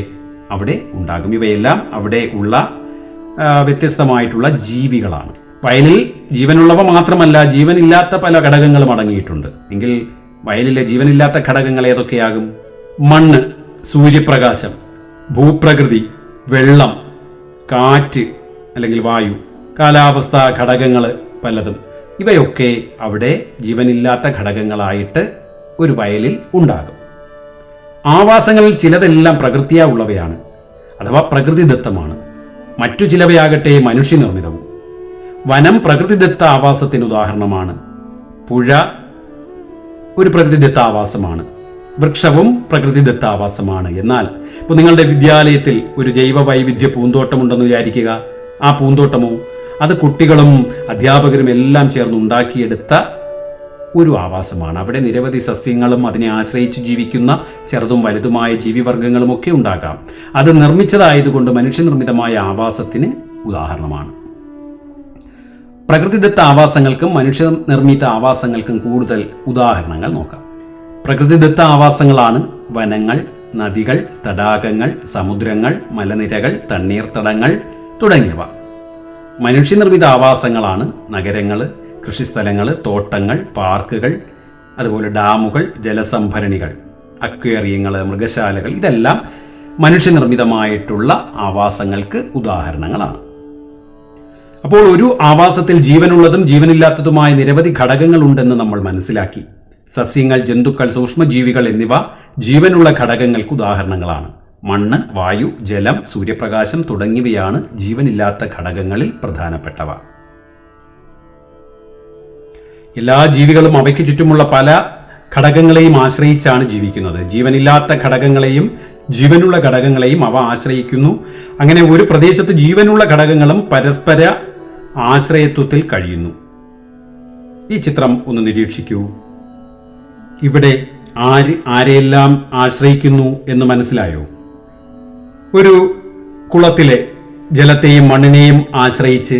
അവിടെ ഉണ്ടാകും. ഇവയെല്ലാം അവിടെ ഉള്ള വ്യത്യസ്തമായിട്ടുള്ള ജീവികളാണ്. വയലിൽ ജീവനുള്ളവ മാത്രമല്ല, ജീവനില്ലാത്ത പല ഘടകങ്ങളും അടങ്ങിയിട്ടുണ്ട്. എങ്കിൽ വയലിലെ ജീവനില്ലാത്ത ഘടകങ്ങൾ ഏതൊക്കെയാകും? മണ്ണ്, സൂര്യപ്രകാശം, ഭൂപ്രകൃതി, വെള്ളം, കാറ്റ് അല്ലെങ്കിൽ വായു, കാലാവസ്ഥ ഘടകങ്ങൾ പലതും, ഇവയൊക്കെ അവിടെ ജീവനില്ലാത്ത ഘടകങ്ങളായിട്ട് ഒരു വയലിൽ ഉണ്ടാകും. ആവാസങ്ങളിൽ ചിലതെല്ലാം പ്രകൃതിയാ ഉള്ളവയാണ് അഥവാ പ്രകൃതിദത്തമാണ്. മറ്റു ചിലവയാകട്ടെ മനുഷ്യനിർമ്മിതവും. വനം പ്രകൃതിദത്ത ആവാസത്തിന് ഉദാഹരണമാണ്. പുഴ ഒരു പ്രകൃതിദത്ത ആവാസമാണ്. വൃക്ഷവും പ്രകൃതിദത്ത ആവാസമാണ്. എന്നാൽ ഇപ്പോൾ നിങ്ങളുടെ വിദ്യാലയത്തിൽ ഒരു ജൈവ വൈവിധ്യ പൂന്തോട്ടമുണ്ടെന്ന് വിചാരിക്കുക. ആ പൂന്തോട്ടമോ അത് കുട്ടികളും അധ്യാപകരും എല്ലാം ചേർന്ന് ഉണ്ടാക്കിയെടുത്ത ഒരു ആവാസമാണ്. അവിടെ നിരവധി സസ്യങ്ങളും അതിനെ ആശ്രയിച്ച് ജീവിക്കുന്ന ചെറുതും വലുതുമായ ജീവിവർഗങ്ങളും ഒക്കെ ഉണ്ടാകാം. അത് നിർമ്മിച്ചതായതുകൊണ്ട് മനുഷ്യനിർമ്മിതമായ ആവാസത്തിന് ഉദാഹരണമാണ്. പ്രകൃതിദത്ത ആവാസങ്ങൾക്കും മനുഷ്യനിർമ്മിത ആവാസങ്ങൾക്കും കൂടുതൽ ഉദാഹരണങ്ങൾ നോക്കാം. പ്രകൃതിദത്ത ആവാസങ്ങളാണ് വനങ്ങൾ, നദികൾ, തടാകങ്ങൾ, സമുദ്രങ്ങൾ, മലനിരകൾ, തണ്ണീർത്തടങ്ങൾ തുടങ്ങിയവ. മനുഷ്യനിർമ്മിത ആവാസങ്ങളാണ് നഗരങ്ങൾ, കൃഷിസ്ഥലങ്ങൾ, തോട്ടങ്ങൾ, പാർക്കുകൾ, അതുപോലെ ഡാമുകൾ, ജലസംഭരണികൾ, അക്വേറിയങ്ങൾ, മൃഗശാലകൾ. ഇതെല്ലാം മനുഷ്യനിർമ്മിതമായിട്ടുള്ള ആവാസങ്ങൾക്ക് ഉദാഹരണങ്ങളാണ്. അപ്പോൾ ഒരു ആവാസത്തിൽ ജീവനുള്ളതും ജീവനില്ലാത്തതുമായ നിരവധി ഘടകങ്ങൾ ഉണ്ടെന്ന് നമ്മൾ മനസ്സിലാക്കി. സസ്യങ്ങൾ, ജന്തുക്കൾ, സൂക്ഷ്മജീവികൾ എന്നിവ ജീവനുള്ള ഘടകങ്ങൾക്ക് ഉദാഹരണങ്ങളാണ്. മണ്ണ്, വായു, ജലം, സൂര്യപ്രകാശം തുടങ്ങിയവയാണ് ജീവനില്ലാത്ത ഘടകങ്ങളിൽ പ്രധാനപ്പെട്ടവ. എല്ലാ ജീവികളും അവയ്ക്ക് ചുറ്റുമുള്ള പല ഘടകങ്ങളെയും ആശ്രയിച്ചാണ് ജീവിക്കുന്നത്. ജീവനില്ലാത്ത ഘടകങ്ങളെയും ജീവനുള്ള ഘടകങ്ങളെയും അവ ആശ്രയിക്കുന്നു. അങ്ങനെ ഒരു പ്രദേശത്ത് ജീവനുള്ള ഘടകങ്ങളും പരസ്പര ആശ്രയത്വത്തിൽ കഴിയുന്നു. ഈ ചിത്രം ഒന്ന് നിരീക്ഷിക്കൂ. ഇവിടെ ആരെയെല്ലാം ആശ്രയിക്കുന്നു എന്ന് മനസ്സിലായോ? ഒരു കുളത്തിലെ ജലത്തെയും മണ്ണിനെയും ആശ്രയിച്ച്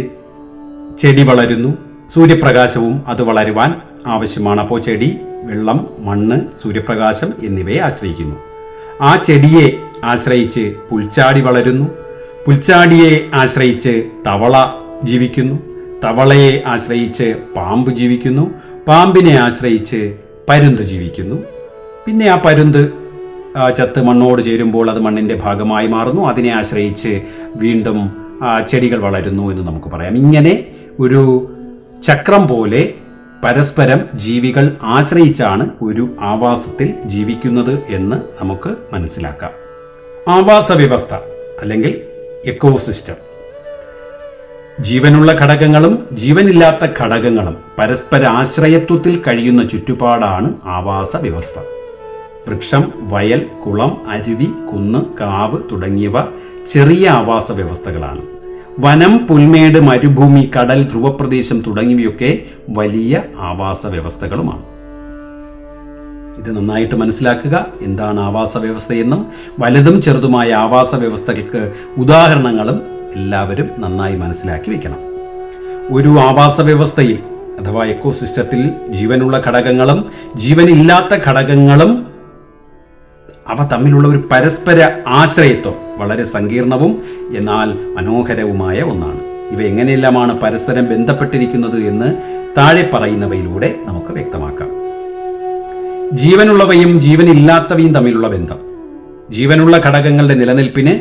ചെടി വളരുന്നു. സൂര്യപ്രകാശവും അത് വളരുവാൻ ആവശ്യമാണ്. അപ്പോൾ ചെടി വെള്ളം, മണ്ണ്, സൂര്യപ്രകാശം എന്നിവയെ ആശ്രയിക്കുന്നു. ആ ചെടിയെ ആശ്രയിച്ച് പുൽച്ചാടി വളരുന്നു. പുൽച്ചാടിയെ ആശ്രയിച്ച് തവള ജീവിക്കുന്നു. തവളയെ ആശ്രയിച്ച് പാമ്പ് ജീവിക്കുന്നു. പാമ്പിനെ ആശ്രയിച്ച് പരുന്ത് ജീവിക്കുന്നു. പിന്നെ ആ പരുന്ത് ചത്ത് മണ്ണോട് ചേരുമ്പോൾ അത് മണ്ണിൻ്റെ ഭാഗമായി മാറുന്നു. അതിനെ ആശ്രയിച്ച് വീണ്ടും ചെടികൾ വളരുന്നു എന്ന് നമുക്ക് പറയാം. ഇങ്ങനെ ഒരു ചക്രം പോലെ പരസ്പരം ജീവികൾ ആശ്രയിച്ചാണ് ഒരു ആവാസത്തിൽ ജീവിക്കുന്നത് എന്ന് നമുക്ക് മനസ്സിലാക്കാം. ആവാസ വ്യവസ്ഥ അല്ലെങ്കിൽ എക്കോസിസ്റ്റം, ജീവനുള്ള ഘടകങ്ങളും ജീവനില്ലാത്ത ഘടകങ്ങളും പരസ്പര ആശ്രയത്വത്തിൽ കഴിയുന്ന ചുറ്റുപാടാണ് ആവാസ വ്യവസ്ഥ. വൃക്ഷം, വയൽ, കുളം, അരുവി, കുന്ന്, കാവ് തുടങ്ങിയവ ചെറിയ ആവാസ വ്യവസ്ഥകളാണ്. വനം, പുൽമേട്, മരുഭൂമി, കടൽ, ധ്രുവപ്രദേശം തുടങ്ങിയവയൊക്കെ വലിയ ആവാസ വ്യവസ്ഥകളുമാണ്. ഇത് നന്നായിട്ട് മനസ്സിലാക്കുക. എന്താണ് ആവാസ വ്യവസ്ഥയെന്നും വലുതും ചെറുതുമായ ആവാസ വ്യവസ്ഥകൾക്ക് ഉദാഹരണങ്ങളും എല്ലാവരും നന്നായി മനസ്സിലാക്കി വെക്കണം. ഒരു ആവാസ വ്യവസ്ഥയിൽ അഥവാ എക്കോസിസ്റ്റത്തിൽ ജീവനുള്ള ഘടകങ്ങളും ജീവനില്ലാത്ത ഘടകങ്ങളും അവ തമ്മിലുള്ള ഒരു പരസ്പര ആശ്രയത്വം വളരെ സങ്കീർണവും എന്നാൽ മനോഹരവുമായ ഒന്നാണ്. ഇവ എങ്ങനെയെല്ലാമാണ് പരസ്പരം ബന്ധപ്പെട്ടിരിക്കുന്നത് എന്ന് താഴെ പറയുന്നവയിലൂടെ നമുക്ക് വ്യക്തമാക്കാം. ജീവനുള്ളവയും ജീവനില്ലാത്തവയും തമ്മിലുള്ള ബന്ധം. ജീവനുള്ള ഘടകങ്ങളുടെ നിലനിൽപ്പിന്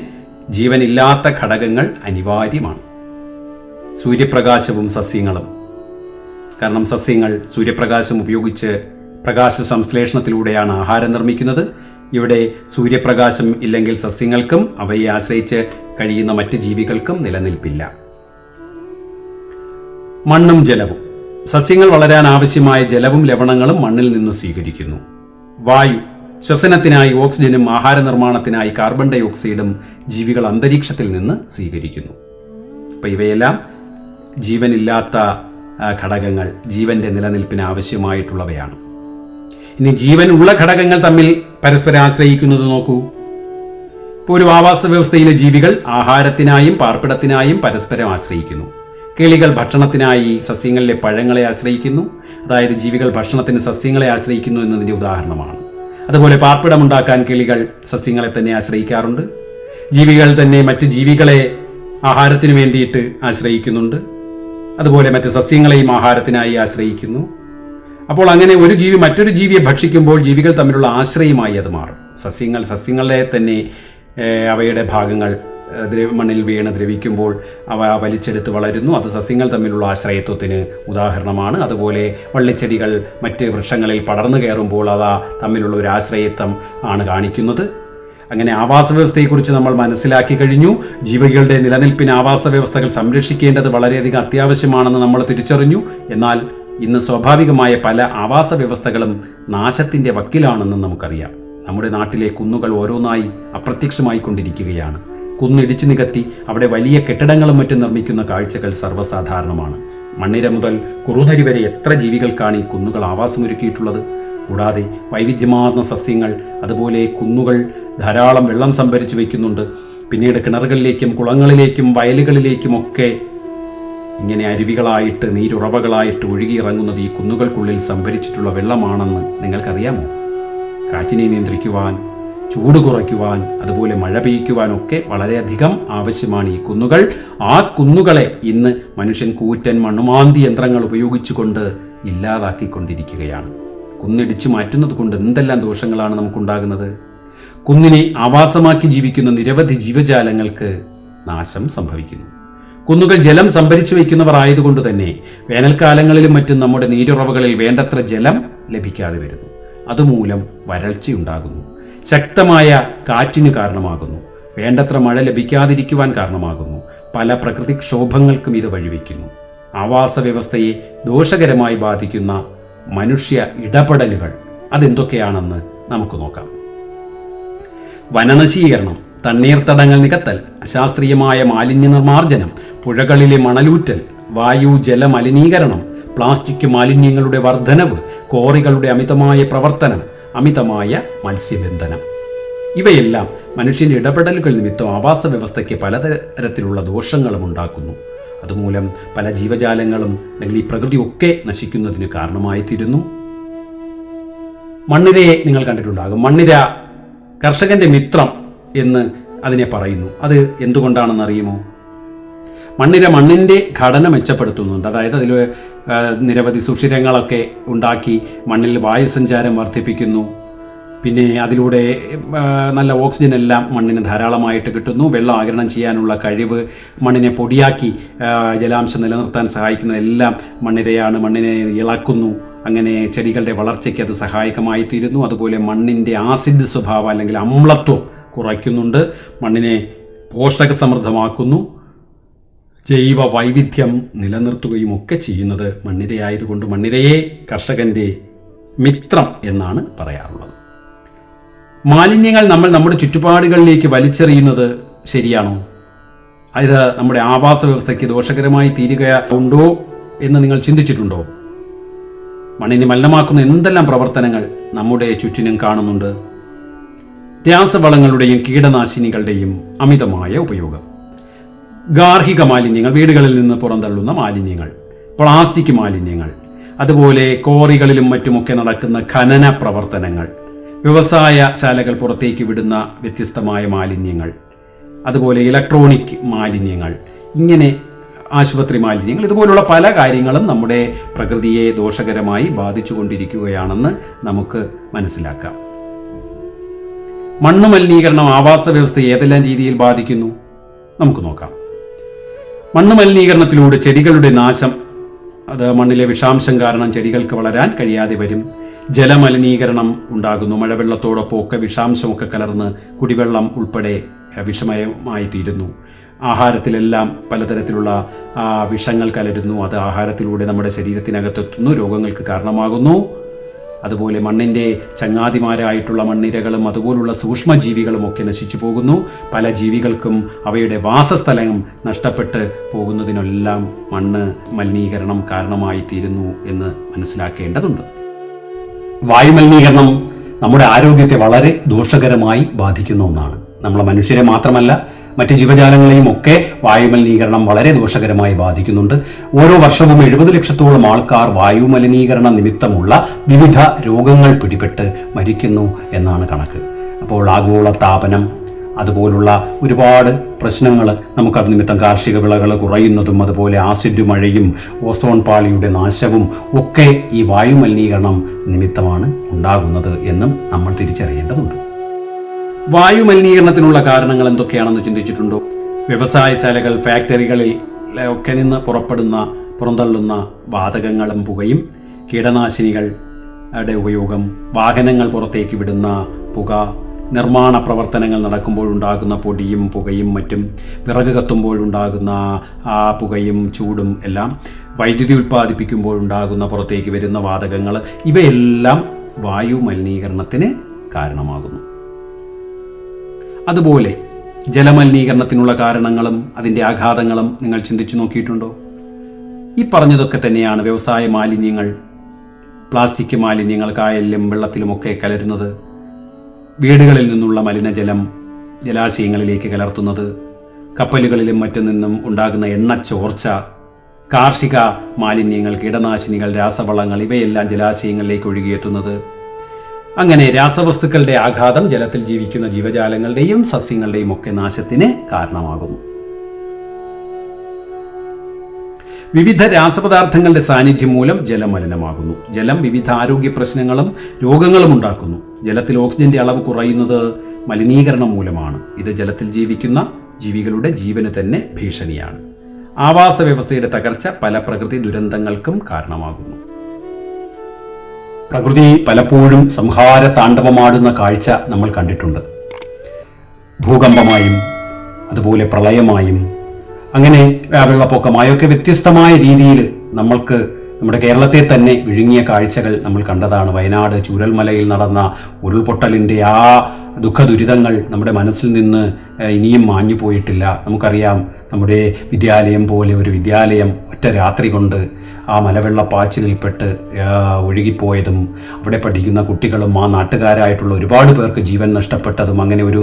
ജീവനില്ലാത്ത ഘടകങ്ങൾ അനിവാര്യമാണ്. സൂര്യപ്രകാശവും സസ്യങ്ങളും. കാരണം സസ്യങ്ങൾ സൂര്യപ്രകാശം ഉപയോഗിച്ച് പ്രകാശ സംശ്ലേഷണത്തിലൂടെയാണ് ആഹാരം നിർമ്മിക്കുന്നത്. ഇവിടെ സൂര്യപ്രകാശം ഇല്ലെങ്കിൽ സസ്യങ്ങൾക്കും അവയെ ആശ്രയിച്ച് കഴിയുന്ന മറ്റ് ജീവികൾക്കും നിലനിൽപ്പില്ല. മണ്ണും ജലവും. സസ്യങ്ങൾ വളരാൻ ആവശ്യമായ ജലവും ലവണങ്ങളും മണ്ണിൽ നിന്ന് സ്വീകരിക്കുന്നു. വായു. ശ്വസനത്തിനായി ഓക്സിജനും ആഹാര നിർമ്മാണത്തിനായി കാർബൺ ഡൈ ഓക്സൈഡും ജീവികൾ അന്തരീക്ഷത്തിൽ നിന്ന് സ്വീകരിക്കുന്നു. അപ്പം ഇവയെല്ലാം ജീവനില്ലാത്ത ഘടകങ്ങൾ, ജീവന്റെ നിലനിൽപ്പിന് ആവശ്യമായിട്ടുള്ളവയാണ്. ഇനി ജീവനുള്ള ഘടകങ്ങൾ തമ്മിൽ പരസ്പരം ആശ്രയിക്കുന്നത് നോക്കൂ. ഇപ്പോൾ ഒരു ആവാസ വ്യവസ്ഥയിലെ ജീവികൾ ആഹാരത്തിനായും പാർപ്പിടത്തിനായും പരസ്പരം ആശ്രയിക്കുന്നു. കിളികൾ ഭക്ഷണത്തിനായി സസ്യങ്ങളിലെ പഴങ്ങളെ ആശ്രയിക്കുന്നു. അതായത് ജീവികൾ ഭക്ഷണത്തിന് സസ്യങ്ങളെ ആശ്രയിക്കുന്നു എന്നതിൻ്റെ ഉദാഹരണമാണ്. അതുപോലെ പാർപ്പിടമുണ്ടാക്കാൻ കിളികൾ സസ്യങ്ങളെ തന്നെ ആശ്രയിക്കാറുണ്ട്. ജീവികൾ തന്നെ മറ്റ് ജീവികളെ ആഹാരത്തിന് വേണ്ടിയിട്ട് ആശ്രയിക്കുന്നുണ്ട്. അതുപോലെ മറ്റ് സസ്യങ്ങളെയും ആഹാരത്തിനായി ആശ്രയിക്കുന്നു. അപ്പോൾ അങ്ങനെ ഒരു ജീവി മറ്റൊരു ജീവിയെ ഭക്ഷിക്കുമ്പോൾ ജീവികൾ തമ്മിലുള്ള ആശ്രയമായി അത് മാറും. സസ്യങ്ങൾ സസ്യങ്ങളെ തന്നെ അവയുടെ ഭാഗങ്ങൾ മണ്ണിൽ വീണ് ദ്രവിക്കുമ്പോൾ അവ വലിച്ചെടുത്ത് വളരുന്നു. അത് സസ്യങ്ങൾ തമ്മിലുള്ള ആശ്രയത്വത്തിന് ഉദാഹരണമാണ്. അതുപോലെ വള്ളിച്ചെടികൾ മറ്റ് വൃക്ഷങ്ങളിൽ പടർന്നു കയറുമ്പോൾ അവ തമ്മിലുള്ള ഒരു ആശ്രയത്വം ആണ് കാണിക്കുന്നത്. അങ്ങനെ ആവാസ വ്യവസ്ഥയെക്കുറിച്ച് നമ്മൾ മനസ്സിലാക്കി കഴിഞ്ഞു. ജീവികളുടെ നിലനിൽപ്പിന് ആവാസ വ്യവസ്ഥകൾ സംരക്ഷിക്കേണ്ടത് വളരെയധികം അത്യാവശ്യമാണെന്ന് നമ്മൾ തിരിച്ചറിഞ്ഞു. എന്നാൽ ഇന്ന് സ്വാഭാവികമായ പല ആവാസ വ്യവസ്ഥകളും നാശത്തിൻ്റെ വക്കിലാണെന്ന് നമുക്കറിയാം. നമ്മുടെ നാട്ടിലെ കുന്നുകൾ ഓരോന്നായി അപ്രത്യക്ഷമായി കൊണ്ടിരിക്കുകയാണ്. കുന്നിടിച്ചു നികത്തി അവിടെ വലിയ കെട്ടിടങ്ങളും മറ്റും നിർമ്മിക്കുന്ന കാഴ്ചകൾ സർവ്വസാധാരണമാണ്. മണ്ണിര മുതൽ കുറുനരി വരെ എത്ര ജീവികൾക്കാണ് ഈ കുന്നുകൾ ആവാസമൊരുക്കിയിട്ടുള്ളത്. കൂടാതെ വൈവിധ്യമാർന്ന സസ്യങ്ങൾ, അതുപോലെ കുന്നുകൾ ധാരാളം വെള്ളം സംഭരിച്ചു വയ്ക്കുന്നുണ്ട്. പിന്നീട് കിണറുകളിലേക്കും കുളങ്ങളിലേക്കും വയലുകളിലേക്കുമൊക്കെ ഇങ്ങനെ അരുവികളായിട്ട് നീരുറവകളായിട്ട് ഒഴുകിയിറങ്ങുന്നത് ഈ കുന്നുകൾക്കുള്ളിൽ സംഭരിച്ചിട്ടുള്ള വെള്ളമാണെന്ന് നിങ്ങൾക്കറിയാമോ? കാറ്റിനെ നിയന്ത്രിക്കുവാൻ, ചൂട് കുറയ്ക്കുവാൻ, അതുപോലെ മഴ പെയ്യ്ക്കുവാനൊക്കെ വളരെയധികം ആവശ്യമാണ് ഈ കുന്നുകൾ. ആ കുന്നുകളെ ഇന്ന് മനുഷ്യൻ കൂറ്റൻ മണ്ണുമാന്തി യന്ത്രങ്ങൾ ഉപയോഗിച്ചുകൊണ്ട് ഇല്ലാതാക്കിക്കൊണ്ടിരിക്കുകയാണ്. കുന്നിടിച്ചു മാറ്റുന്നത് കൊണ്ട് എന്തെല്ലാം ദോഷങ്ങളാണ് നമുക്കുണ്ടാകുന്നത്. കുന്നിനെ ആവാസമാക്കി ജീവിക്കുന്ന നിരവധി ജീവജാലങ്ങൾക്ക് നാശം സംഭവിക്കുന്നു. കുന്നുകൾ ജലം സംഭരിച്ചു വയ്ക്കുന്നവർ ആയതുകൊണ്ട് തന്നെ വേനൽക്കാലങ്ങളിലും മറ്റും നമ്മുടെ നീരുറവകളിൽ വേണ്ടത്ര ജലം ലഭിക്കാതെ വരുന്നു. അതുമൂലം വരൾച്ചയുണ്ടാകുന്നു. ശക്തമായ കാറ്റിന് കാരണമാകുന്നു. വേണ്ടത്ര മഴ ലഭിക്കാതിരിക്കുവാൻ കാരണമാകുന്നു. പല പ്രകൃതിക്ഷോഭങ്ങൾക്കും ഇത് വഴിവെക്കുന്നു. ആവാസ വ്യവസ്ഥയെ ദോഷകരമായി ബാധിക്കുന്ന മനുഷ്യ ഇടപെടലുകൾ അതെന്തൊക്കെയാണെന്ന് നമുക്ക് നോക്കാം. വനനശീകരണം, തണ്ണീർത്തടങ്ങൾ നികത്തൽ, അശാസ്ത്രീയമായ മാലിന്യ നിർമ്മാർജ്ജനം, പുഴകളിലെ മണലൂറ്റൽ, വായു ജല മലിനീകരണം, പ്ലാസ്റ്റിക് മാലിന്യങ്ങളുടെ വർധനവ്, കോറികളുടെ അമിതമായ പ്രവർത്തനം, അമിതമായ മത്സ്യബന്ധനം, ഇവയെല്ലാം മനുഷ്യൻ്റെ ഇടപെടലുകൾ നിമിത്തം ആവാസ വ്യവസ്ഥയ്ക്ക് പലതരത്തിലുള്ള ദോഷങ്ങളും ഉണ്ടാക്കുന്നു. അതുമൂലം പല ജീവജാലങ്ങളും അല്ലെങ്കിൽ ഈ പ്രകൃതിയൊക്കെ നശിക്കുന്നതിന് കാരണമായി തീരുന്നു. മണ്ണിരയെ നിങ്ങൾ കണ്ടിട്ടുണ്ടാകും. മണ്ണിര കർഷകന്റെ മിത്രം എന്ന് അതിനെ പറയുന്നു. അത് എന്തുകൊണ്ടാണെന്ന് അറിയുമോ? മണ്ണിര മണ്ണിൻ്റെ ഘടന മെച്ചപ്പെടുത്തുന്നുണ്ട്. അതായത് അതിൽ നിരവധി സുഷിരങ്ങളൊക്കെ ഉണ്ടാക്കി മണ്ണിൽ വായുസഞ്ചാരം വർദ്ധിപ്പിക്കുന്നു. പിന്നെ അതിലൂടെ നല്ല ഓക്സിജൻ എല്ലാം മണ്ണിന് ധാരാളമായിട്ട് കിട്ടുന്നു. വെള്ളം ആഗിരണം ചെയ്യാനുള്ള കഴിവ്, മണ്ണിനെ പൊടിയാക്കി ജലാംശം നിലനിർത്താൻ സഹായിക്കുന്നതെല്ലാം മണ്ണിരയാണ്. മണ്ണിനെ ഇളക്കുന്നു. അങ്ങനെ ചെടികളുടെ വളർച്ചയ്ക്ക് അത് സഹായകമായി തീരുന്നു. അതുപോലെ മണ്ണിൻ്റെ ആസിഡ് സ്വഭാവം അല്ലെങ്കിൽ അമ്ലത്വം കുറയ്ക്കുന്നുണ്ട്. മണ്ണിനെ പോഷക സമൃദ്ധമാക്കുന്നു. ജൈവ വൈവിധ്യം നിലനിർത്തുകയും ഒക്കെ ചെയ്യുന്നത് മണ്ണിരയായതുകൊണ്ട് മണ്ണിരയെ കർഷകൻ്റെ മിത്രം എന്നാണ് പറയാറുള്ളത്. മാലിന്യങ്ങൾ നമ്മൾ നമ്മുടെ ചുറ്റുപാടുകളിലേക്ക് വലിച്ചെറിയുന്നത് ശരിയാണോ? ഇത് നമ്മുടെ ആവാസ വ്യവസ്ഥയ്ക്ക് ദോഷകരമായി തീരുകയുണ്ടോ എന്ന് നിങ്ങൾ ചിന്തിച്ചിട്ടുണ്ടോ? മണ്ണിനെ മലിനമാക്കുന്ന എന്തെല്ലാം പ്രവർത്തനങ്ങൾ നമ്മുടെ ചുറ്റിനും കാണുന്നുണ്ട്. രാസവളങ്ങളുടെയും കീടനാശിനികളുടെയും അമിതമായ ഉപയോഗം, ഗാർഹിക മാലിന്യങ്ങൾ, വീടുകളിൽ നിന്ന് പുറന്തള്ളുന്ന മാലിന്യങ്ങൾ, പ്ലാസ്റ്റിക് മാലിന്യങ്ങൾ, അതുപോലെ ക്വാറികളിലും മറ്റുമൊക്കെ നടക്കുന്ന ഖനന പ്രവർത്തനങ്ങൾ, വ്യവസായ ശാലകൾ പുറത്തേക്ക് വിടുന്ന വ്യത്യസ്തമായ മാലിന്യങ്ങൾ, അതുപോലെ ഇലക്ട്രോണിക് മാലിന്യങ്ങൾ, ഇങ്ങനെ ആശുപത്രി മാലിന്യങ്ങൾ, ഇതുപോലുള്ള പല കാര്യങ്ങളും നമ്മുടെ പ്രകൃതിയെ ദോഷകരമായി ബാധിച്ചുകൊണ്ടിരിക്കുകയാണെന്ന് നമുക്ക് മനസ്സിലാക്കാം. മണ്ണ് മലിനീകരണം ആവാസ വ്യവസ്ഥയെ ഏതെല്ലാം രീതിയിൽ ബാധിക്കുന്നു നമുക്ക് നോക്കാം. മണ്ണ് മലിനീകരണത്തിലൂടെ ചെടികളുടെ നാശം, അത് മണ്ണിലെ വിഷാംശം കാരണം ചെടികൾക്ക് വളരാൻ കഴിയാതെ വരും. ജലമലിനീകരണം ഉണ്ടാകുന്നു. മഴവെള്ളത്തോടൊപ്പമൊക്കെ വിഷാംശമൊക്കെ കലർന്ന് കുടിവെള്ളം ഉൾപ്പെടെ വിഷമയമായി തീരുന്നു. ആഹാരത്തിലെല്ലാം പലതരത്തിലുള്ള വിഷങ്ങൾ കലരുന്നു. അത് ആഹാരത്തിലൂടെ നമ്മുടെ ശരീരത്തിനകത്തെത്തുന്നു, രോഗങ്ങൾക്ക് കാരണമാകുന്നു. അതുപോലെ മണ്ണിൻ്റെ ചങ്ങാതിമാരായിട്ടുള്ള മണ്ണിരകളും അതുപോലുള്ള സൂക്ഷ്മജീവികളും ഒക്കെ നശിച്ചു പോകുന്നു. പല ജീവികൾക്കും അവയുടെ വാസസ്ഥലം നഷ്ടപ്പെട്ട് പോകുന്നതിനെല്ലാം മണ്ണ് മലിനീകരണം കാരണമായി തീരുന്നു എന്ന് മനസ്സിലാക്കേണ്ടതുണ്ട്. വായുമലിനീകരണം നമ്മുടെ ആരോഗ്യത്തെ വളരെ ദോഷകരമായി ബാധിക്കുന്ന ഒന്നാണ്. നമ്മളെ മനുഷ്യരെ മാത്രമല്ല മറ്റ് ജീവജാലങ്ങളെയും ഒക്കെ വായുമലിനീകരണം വളരെ ദോഷകരമായി ബാധിക്കുന്നുണ്ട്. ഓരോ വർഷവും 70 ലക്ഷത്തോളം ആൾക്കാർ വായുമലിനീകരണ നിമിത്തമുള്ള വിവിധ രോഗങ്ങൾ പിടിപെട്ട് മരിക്കുന്നു എന്നാണ് കണക്ക്. അപ്പോൾ ആഗോളതാപനം, അതുപോലുള്ള ഒരുപാട് പ്രശ്നങ്ങൾ നമുക്കത് നിമിത്തം കാർഷിക വിളകൾ കുറയുന്നതും അതുപോലെ ആസിഡ് മഴയും ഓസോൺ പാളിയുടെ നാശവും ഒക്കെ ഈ വായുമലിനീകരണം നിമിത്തമാണ് ഉണ്ടാകുന്നത് എന്നും നമ്മൾ തിരിച്ചറിയേണ്ടതുണ്ട്. വായുമലിനീകരണത്തിനുള്ള കാരണങ്ങൾ എന്തൊക്കെയാണെന്ന് ചിന്തിച്ചിട്ടുണ്ടോ? വ്യവസായശാലകൾ, ഫാക്ടറികളിൽ ഒക്കെ നിന്ന് പുറന്തള്ളുന്ന വാതകങ്ങളും പുകയും, കീടനാശിനികളുടെ ഉപയോഗം, വാഹനങ്ങൾ പുറത്തേക്ക് വിടുന്ന പുക, നിർമ്മാണ പ്രവർത്തനങ്ങൾ നടക്കുമ്പോഴുണ്ടാകുന്ന പൊടിയും പുകയും മറ്റും, വിറക് കത്തുമ്പോഴുണ്ടാകുന്ന ആ പുകയും ചൂടും എല്ലാം, വൈദ്യുതി ഉൽപ്പാദിപ്പിക്കുമ്പോഴുണ്ടാകുന്ന പുറത്തേക്ക് വരുന്ന വാതകങ്ങൾ, ഇവയെല്ലാം വായു മലിനീകരണത്തിന് കാരണമാകുന്നു. അതുപോലെ ജലമലിനീകരണത്തിനുള്ള കാരണങ്ങളും അതിൻ്റെ ആഘാതങ്ങളും നിങ്ങൾ ചിന്തിച്ചു നോക്കിയിട്ടുണ്ടോ? ഈ പറഞ്ഞതൊക്കെ തന്നെയാണ് വ്യവസായ മാലിന്യങ്ങൾ, പ്ലാസ്റ്റിക് മാലിന്യങ്ങൾ കായലിലും വെള്ളത്തിലുമൊക്കെ കലരുന്നത്, വീടുകളിൽ നിന്നുള്ള മലിനജലം ജലാശയങ്ങളിലേക്ക് കലർത്തുന്നത്, കപ്പലുകളിലും മറ്റും നിന്നും ഉണ്ടാകുന്ന എണ്ണ ചോർച്ച, കാർഷിക മാലിന്യങ്ങൾ, കീടനാശിനികൾ, രാസവളങ്ങൾ, ഇവയെല്ലാം ജലാശയങ്ങളിലേക്ക് ഒഴുകിയെത്തുന്നത്. അങ്ങനെ രാസവസ്തുക്കളുടെ ആഘാതം ജലത്തിൽ ജീവിക്കുന്ന ജീവജാലങ്ങളുടെയും സസ്യങ്ങളുടെയും ഒക്കെ നാശത്തിന് കാരണമാകുന്നു. വിവിധ രാസപദാർത്ഥങ്ങളുടെ സാന്നിധ്യം മൂലം ജലം മലിനമാകുന്നു. ജലം വിവിധ ആരോഗ്യ പ്രശ്നങ്ങളും രോഗങ്ങളും ഉണ്ടാക്കുന്നു. ജലത്തിൽ ഓക്സിജന്റെ അളവ് കുറയുന്നത് മലിനീകരണം മൂലമാണ്. ഇത് ജലത്തിൽ ജീവിക്കുന്ന ജീവികളുടെ ജീവന് തന്നെ ഭീഷണിയാണ്. ആവാസ വ്യവസ്ഥയുടെ തകർച്ച പല പ്രകൃതി ദുരന്തങ്ങൾക്കും കാരണമാകുന്നു. പ്രകൃതി പലപ്പോഴും സംഹാര താണ്ഡവമാടുന്ന കാഴ്ച നമ്മൾ കണ്ടിട്ടുണ്ട്. ഭൂകമ്പമായും അതുപോലെ പ്രളയമായും അങ്ങനെ വെള്ളപ്പൊക്കമായൊക്കെ വ്യത്യസ്തമായ രീതിയിൽ നമ്മൾക്ക് നമ്മുടെ കേരളത്തെ തന്നെ വിഴുങ്ങിയ കാഴ്ചകൾ നമ്മൾ കണ്ടതാണ്. വയനാട് ചൂരൽമലയിൽ നടന്ന ഉരുൾപൊട്ടലിൻ്റെ ആ ദുഃഖദുരിതങ്ങൾ നമ്മുടെ മനസ്സിൽ നിന്ന് ഇനിയും മാഞ്ഞു പോയിട്ടില്ല. നമുക്കറിയാം, നമ്മുടെ വിദ്യാലയം പോലെ ഒരു വിദ്യാലയം ഒറ്റ രാത്രി കൊണ്ട് ആ മലവെള്ളപ്പാച്ചിലിൽപ്പെട്ട് ഒഴുകിപ്പോയതും അവിടെ പഠിക്കുന്ന കുട്ടികളും ആ നാട്ടുകാരായിട്ടുള്ള ഒരുപാട് പേർക്ക് ജീവൻ നഷ്ടപ്പെട്ടതും, അങ്ങനെ ഒരു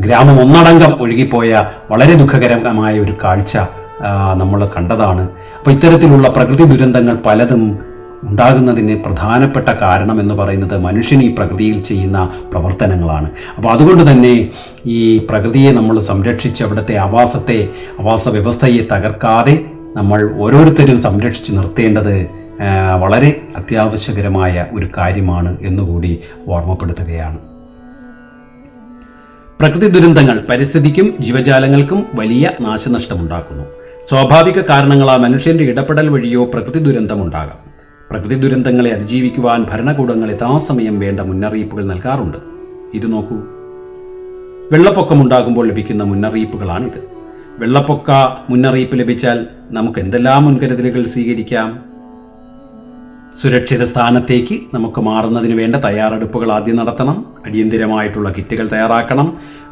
ഗ്രാമം ഒന്നടങ്കം ഒഴുകിപ്പോയ വളരെ ദുഃഖകരമായ ഒരു കാഴ്ച നമ്മൾ കണ്ടതാണ്. അപ്പോൾ ഇത്തരത്തിലുള്ള പ്രകൃതി ദുരന്തങ്ങൾ പലതും ഉണ്ടാകുന്നതിന് പ്രധാനപ്പെട്ട കാരണം എന്ന് പറയുന്നത് മനുഷ്യൻ ഈ പ്രകൃതിയിൽ ചെയ്യുന്ന പ്രവർത്തനങ്ങളാണ്. അപ്പോൾ അതുകൊണ്ട് തന്നെ ഈ പ്രകൃതിയെ നമ്മൾ സംരക്ഷിച്ച് അവിടുത്തെ ആവാസ വ്യവസ്ഥയെ തകർക്കാതെ നമ്മൾ ഓരോരുത്തരും സംരക്ഷിച്ച് നിർത്തേണ്ടത് വളരെ അത്യാവശ്യകരമായ ഒരു കാര്യമാണ് എന്നുകൂടി ഓർമ്മപ്പെടുത്തുകയാണ്. പ്രകൃതി ദുരന്തങ്ങൾ പരിസ്ഥിതിക്കും ജീവജാലങ്ങൾക്കും വലിയ നാശനഷ്ടമുണ്ടാക്കുന്നു. സ്വാഭാവിക കാരണങ്ങളാൽ മനുഷ്യന്റെ ഇടപെടൽ വഴിയോ പ്രകൃതി ദുരന്തമുണ്ടാകാം. പ്രകൃതി ദുരന്തങ്ങളെ അതിജീവിക്കുവാൻ ഭരണകൂടങ്ങൾ യഥാസമയം വേണ്ട മുന്നറിയിപ്പുകൾ നൽകാറുണ്ട്. ഇത് നോക്കൂ, വെള്ളപ്പൊക്കമുണ്ടാകുമ്പോൾ ലഭിക്കുന്ന മുന്നറിയിപ്പുകളാണിത്. വെള്ളപ്പൊക്ക മുന്നറിയിപ്പ് ലഭിച്ചാൽ നമുക്ക് എന്തെല്ലാം മുൻകരുതലുകൾ സ്വീകരിക്കാം? സുരക്ഷിത സ്ഥാനത്തേക്ക് നമുക്ക് മാറുന്നതിന് വേണ്ട തയ്യാറെടുപ്പുകൾ ആദ്യം നടത്തണം. അടിയന്തിരമായിട്ടുള്ള കിറ്റുകൾ തയ്യാറാക്കണം.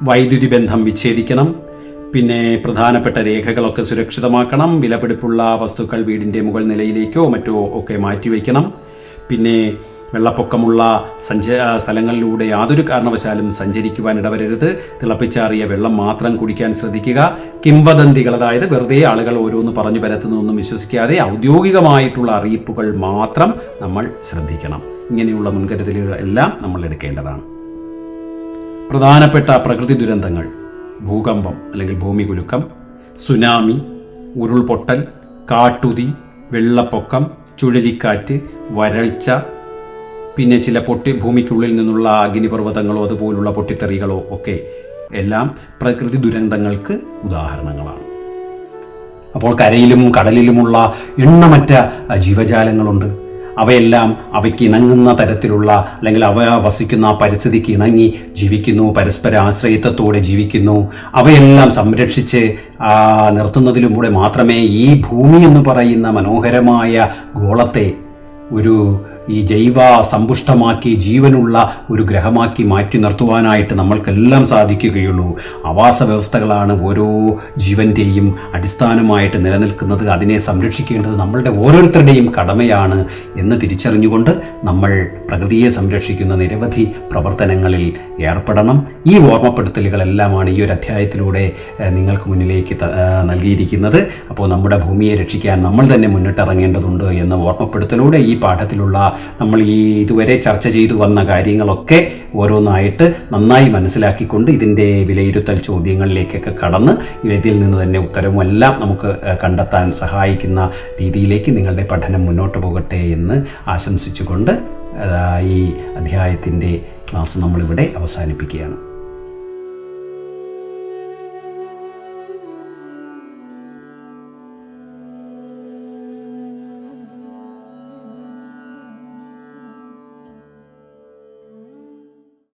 വൈദ്യുതി ബന്ധം വിച്ഛേദിക്കണം. പിന്നെ പ്രധാനപ്പെട്ട രേഖകളൊക്കെ സുരക്ഷിതമാക്കണം. വിലപിടിപ്പുള്ള വസ്തുക്കൾ വീടിൻ്റെ മുകൾ നിലയിലേക്കോ മറ്റോ ഒക്കെ മാറ്റിവെക്കണം. പിന്നെ വെള്ളപ്പൊക്കമുള്ള സ്ഥലങ്ങളിലൂടെ യാതൊരു കാരണവശാലും സഞ്ചരിക്കുവാൻ ഇടവരരുത്. തിളപ്പിച്ചാറിയ വെള്ളം മാത്രം കുടിക്കാൻ ശ്രദ്ധിക്കുക. കിംവദന്തികൾ, അതായത് വെറുതെ ആളുകൾ ഓരോന്ന് പറഞ്ഞു പരത്തുന്നതൊന്നും വിശ്വസിക്കാതെ ഔദ്യോഗികമായിട്ടുള്ള അറിയിപ്പുകൾ മാത്രം നമ്മൾ ശ്രദ്ധിക്കണം. ഇങ്ങനെയുള്ള മുൻകരുതലുകൾ എല്ലാം നമ്മൾ എടുക്കേണ്ടതാണ്. പ്രധാനപ്പെട്ട പ്രകൃതി ദുരന്തങ്ങൾ: ഭൂകമ്പം അല്ലെങ്കിൽ ഭൂമികുലുക്കം, സുനാമി, ഉരുൾപൊട്ടൽ, കാട്ടുതീ, വെള്ളപ്പൊക്കം, ചുഴലിക്കാറ്റ്, വരൾച്ച, പിന്നെ ചില ഭൂമിക്കുള്ളിൽ നിന്നുള്ള അഗ്നിപർവ്വതങ്ങളോ അതുപോലുള്ള പൊട്ടിത്തെറികളോ ഒക്കെ എല്ലാം പ്രകൃതി ദുരന്തങ്ങൾക്ക് ഉദാഹരണങ്ങളാണ്. അപ്പോൾ കരയിലും കടലിലുമുള്ള എണ്ണമറ്റ ജീവജാലങ്ങളുണ്ട്. അവയെല്ലാം അവയ്ക്ക് ഇണങ്ങുന്ന തരത്തിലുള്ള അല്ലെങ്കിൽ അവ വസിക്കുന്ന പരിസ്ഥിതിക്ക് ഇണങ്ങി ജീവിക്കുന്നു, പരസ്പര ആശ്രയത്വത്തോടെ ജീവിക്കുന്നു. അവയെല്ലാം സംരക്ഷിച്ച് നിർത്തുന്നതിലൂടെ മാത്രമേ ഈ ഭൂമി എന്ന് പറയുന്ന മനോഹരമായ ഗോളത്തെ ഈ ജൈവ സമ്പുഷ്ടമാക്കി ജീവനുള്ള ഒരു ഗ്രഹമാക്കി മാറ്റി നിർത്തുവാനായിട്ട് നമ്മൾക്കെല്ലാം സാധിക്കുകയുള്ളൂ. ആവാസ വ്യവസ്ഥകളാണ് ഓരോ ജീവൻ്റെയും അടിസ്ഥാനമായിട്ട് നിലനിൽക്കുന്നത്. അതിനെ സംരക്ഷിക്കേണ്ടത് നമ്മളുടെ ഓരോരുത്തരുടെയും കടമയാണ് എന്ന് തിരിച്ചറിഞ്ഞുകൊണ്ട് നമ്മൾ പ്രകൃതിയെ സംരക്ഷിക്കുന്ന നിരവധി പ്രവർത്തനങ്ങളിൽ ഏർപ്പെടണം. ഈ ഓർമ്മപ്പെടുത്തലുകളെല്ലാമാണ് ഈ ഒരു അധ്യായത്തിലൂടെ നിങ്ങൾക്ക് മുന്നിലേക്ക് നൽകിയിരിക്കുന്നത്. അപ്പോൾ നമ്മുടെ ഭൂമിയെ രക്ഷിക്കാൻ നമ്മൾ തന്നെ മുന്നിട്ടിറങ്ങേണ്ടതുണ്ട് എന്ന ഓർമ്മപ്പെടുത്തലൂടെ ഈ പാഠത്തിലുള്ള നമ്മൾ ഇതുവരെ ചർച്ച ചെയ്തു വന്ന കാര്യങ്ങളൊക്കെ ഓരോന്നായിട്ട് നന്നായി മനസ്സിലാക്കിക്കൊണ്ട് ഇതിൻ്റെ വിലയിരുത്തൽ ചോദ്യങ്ങളിലേക്കൊക്കെ കടന്ന് ഇതിൽ നിന്ന് തന്നെ ഉത്തരവുമെല്ലാം നമുക്ക് കണ്ടെത്താൻ സഹായിക്കുന്ന രീതിയിലേക്ക് നിങ്ങളുടെ പഠനം മുന്നോട്ട് പോകട്ടെ എന്ന് ആശംസിച്ചുകൊണ്ട് ഈ അധ്യായത്തിൻ്റെ ക്ലാസ് നമ്മളിവിടെ അവസാനിപ്പിക്കുകയാണ്.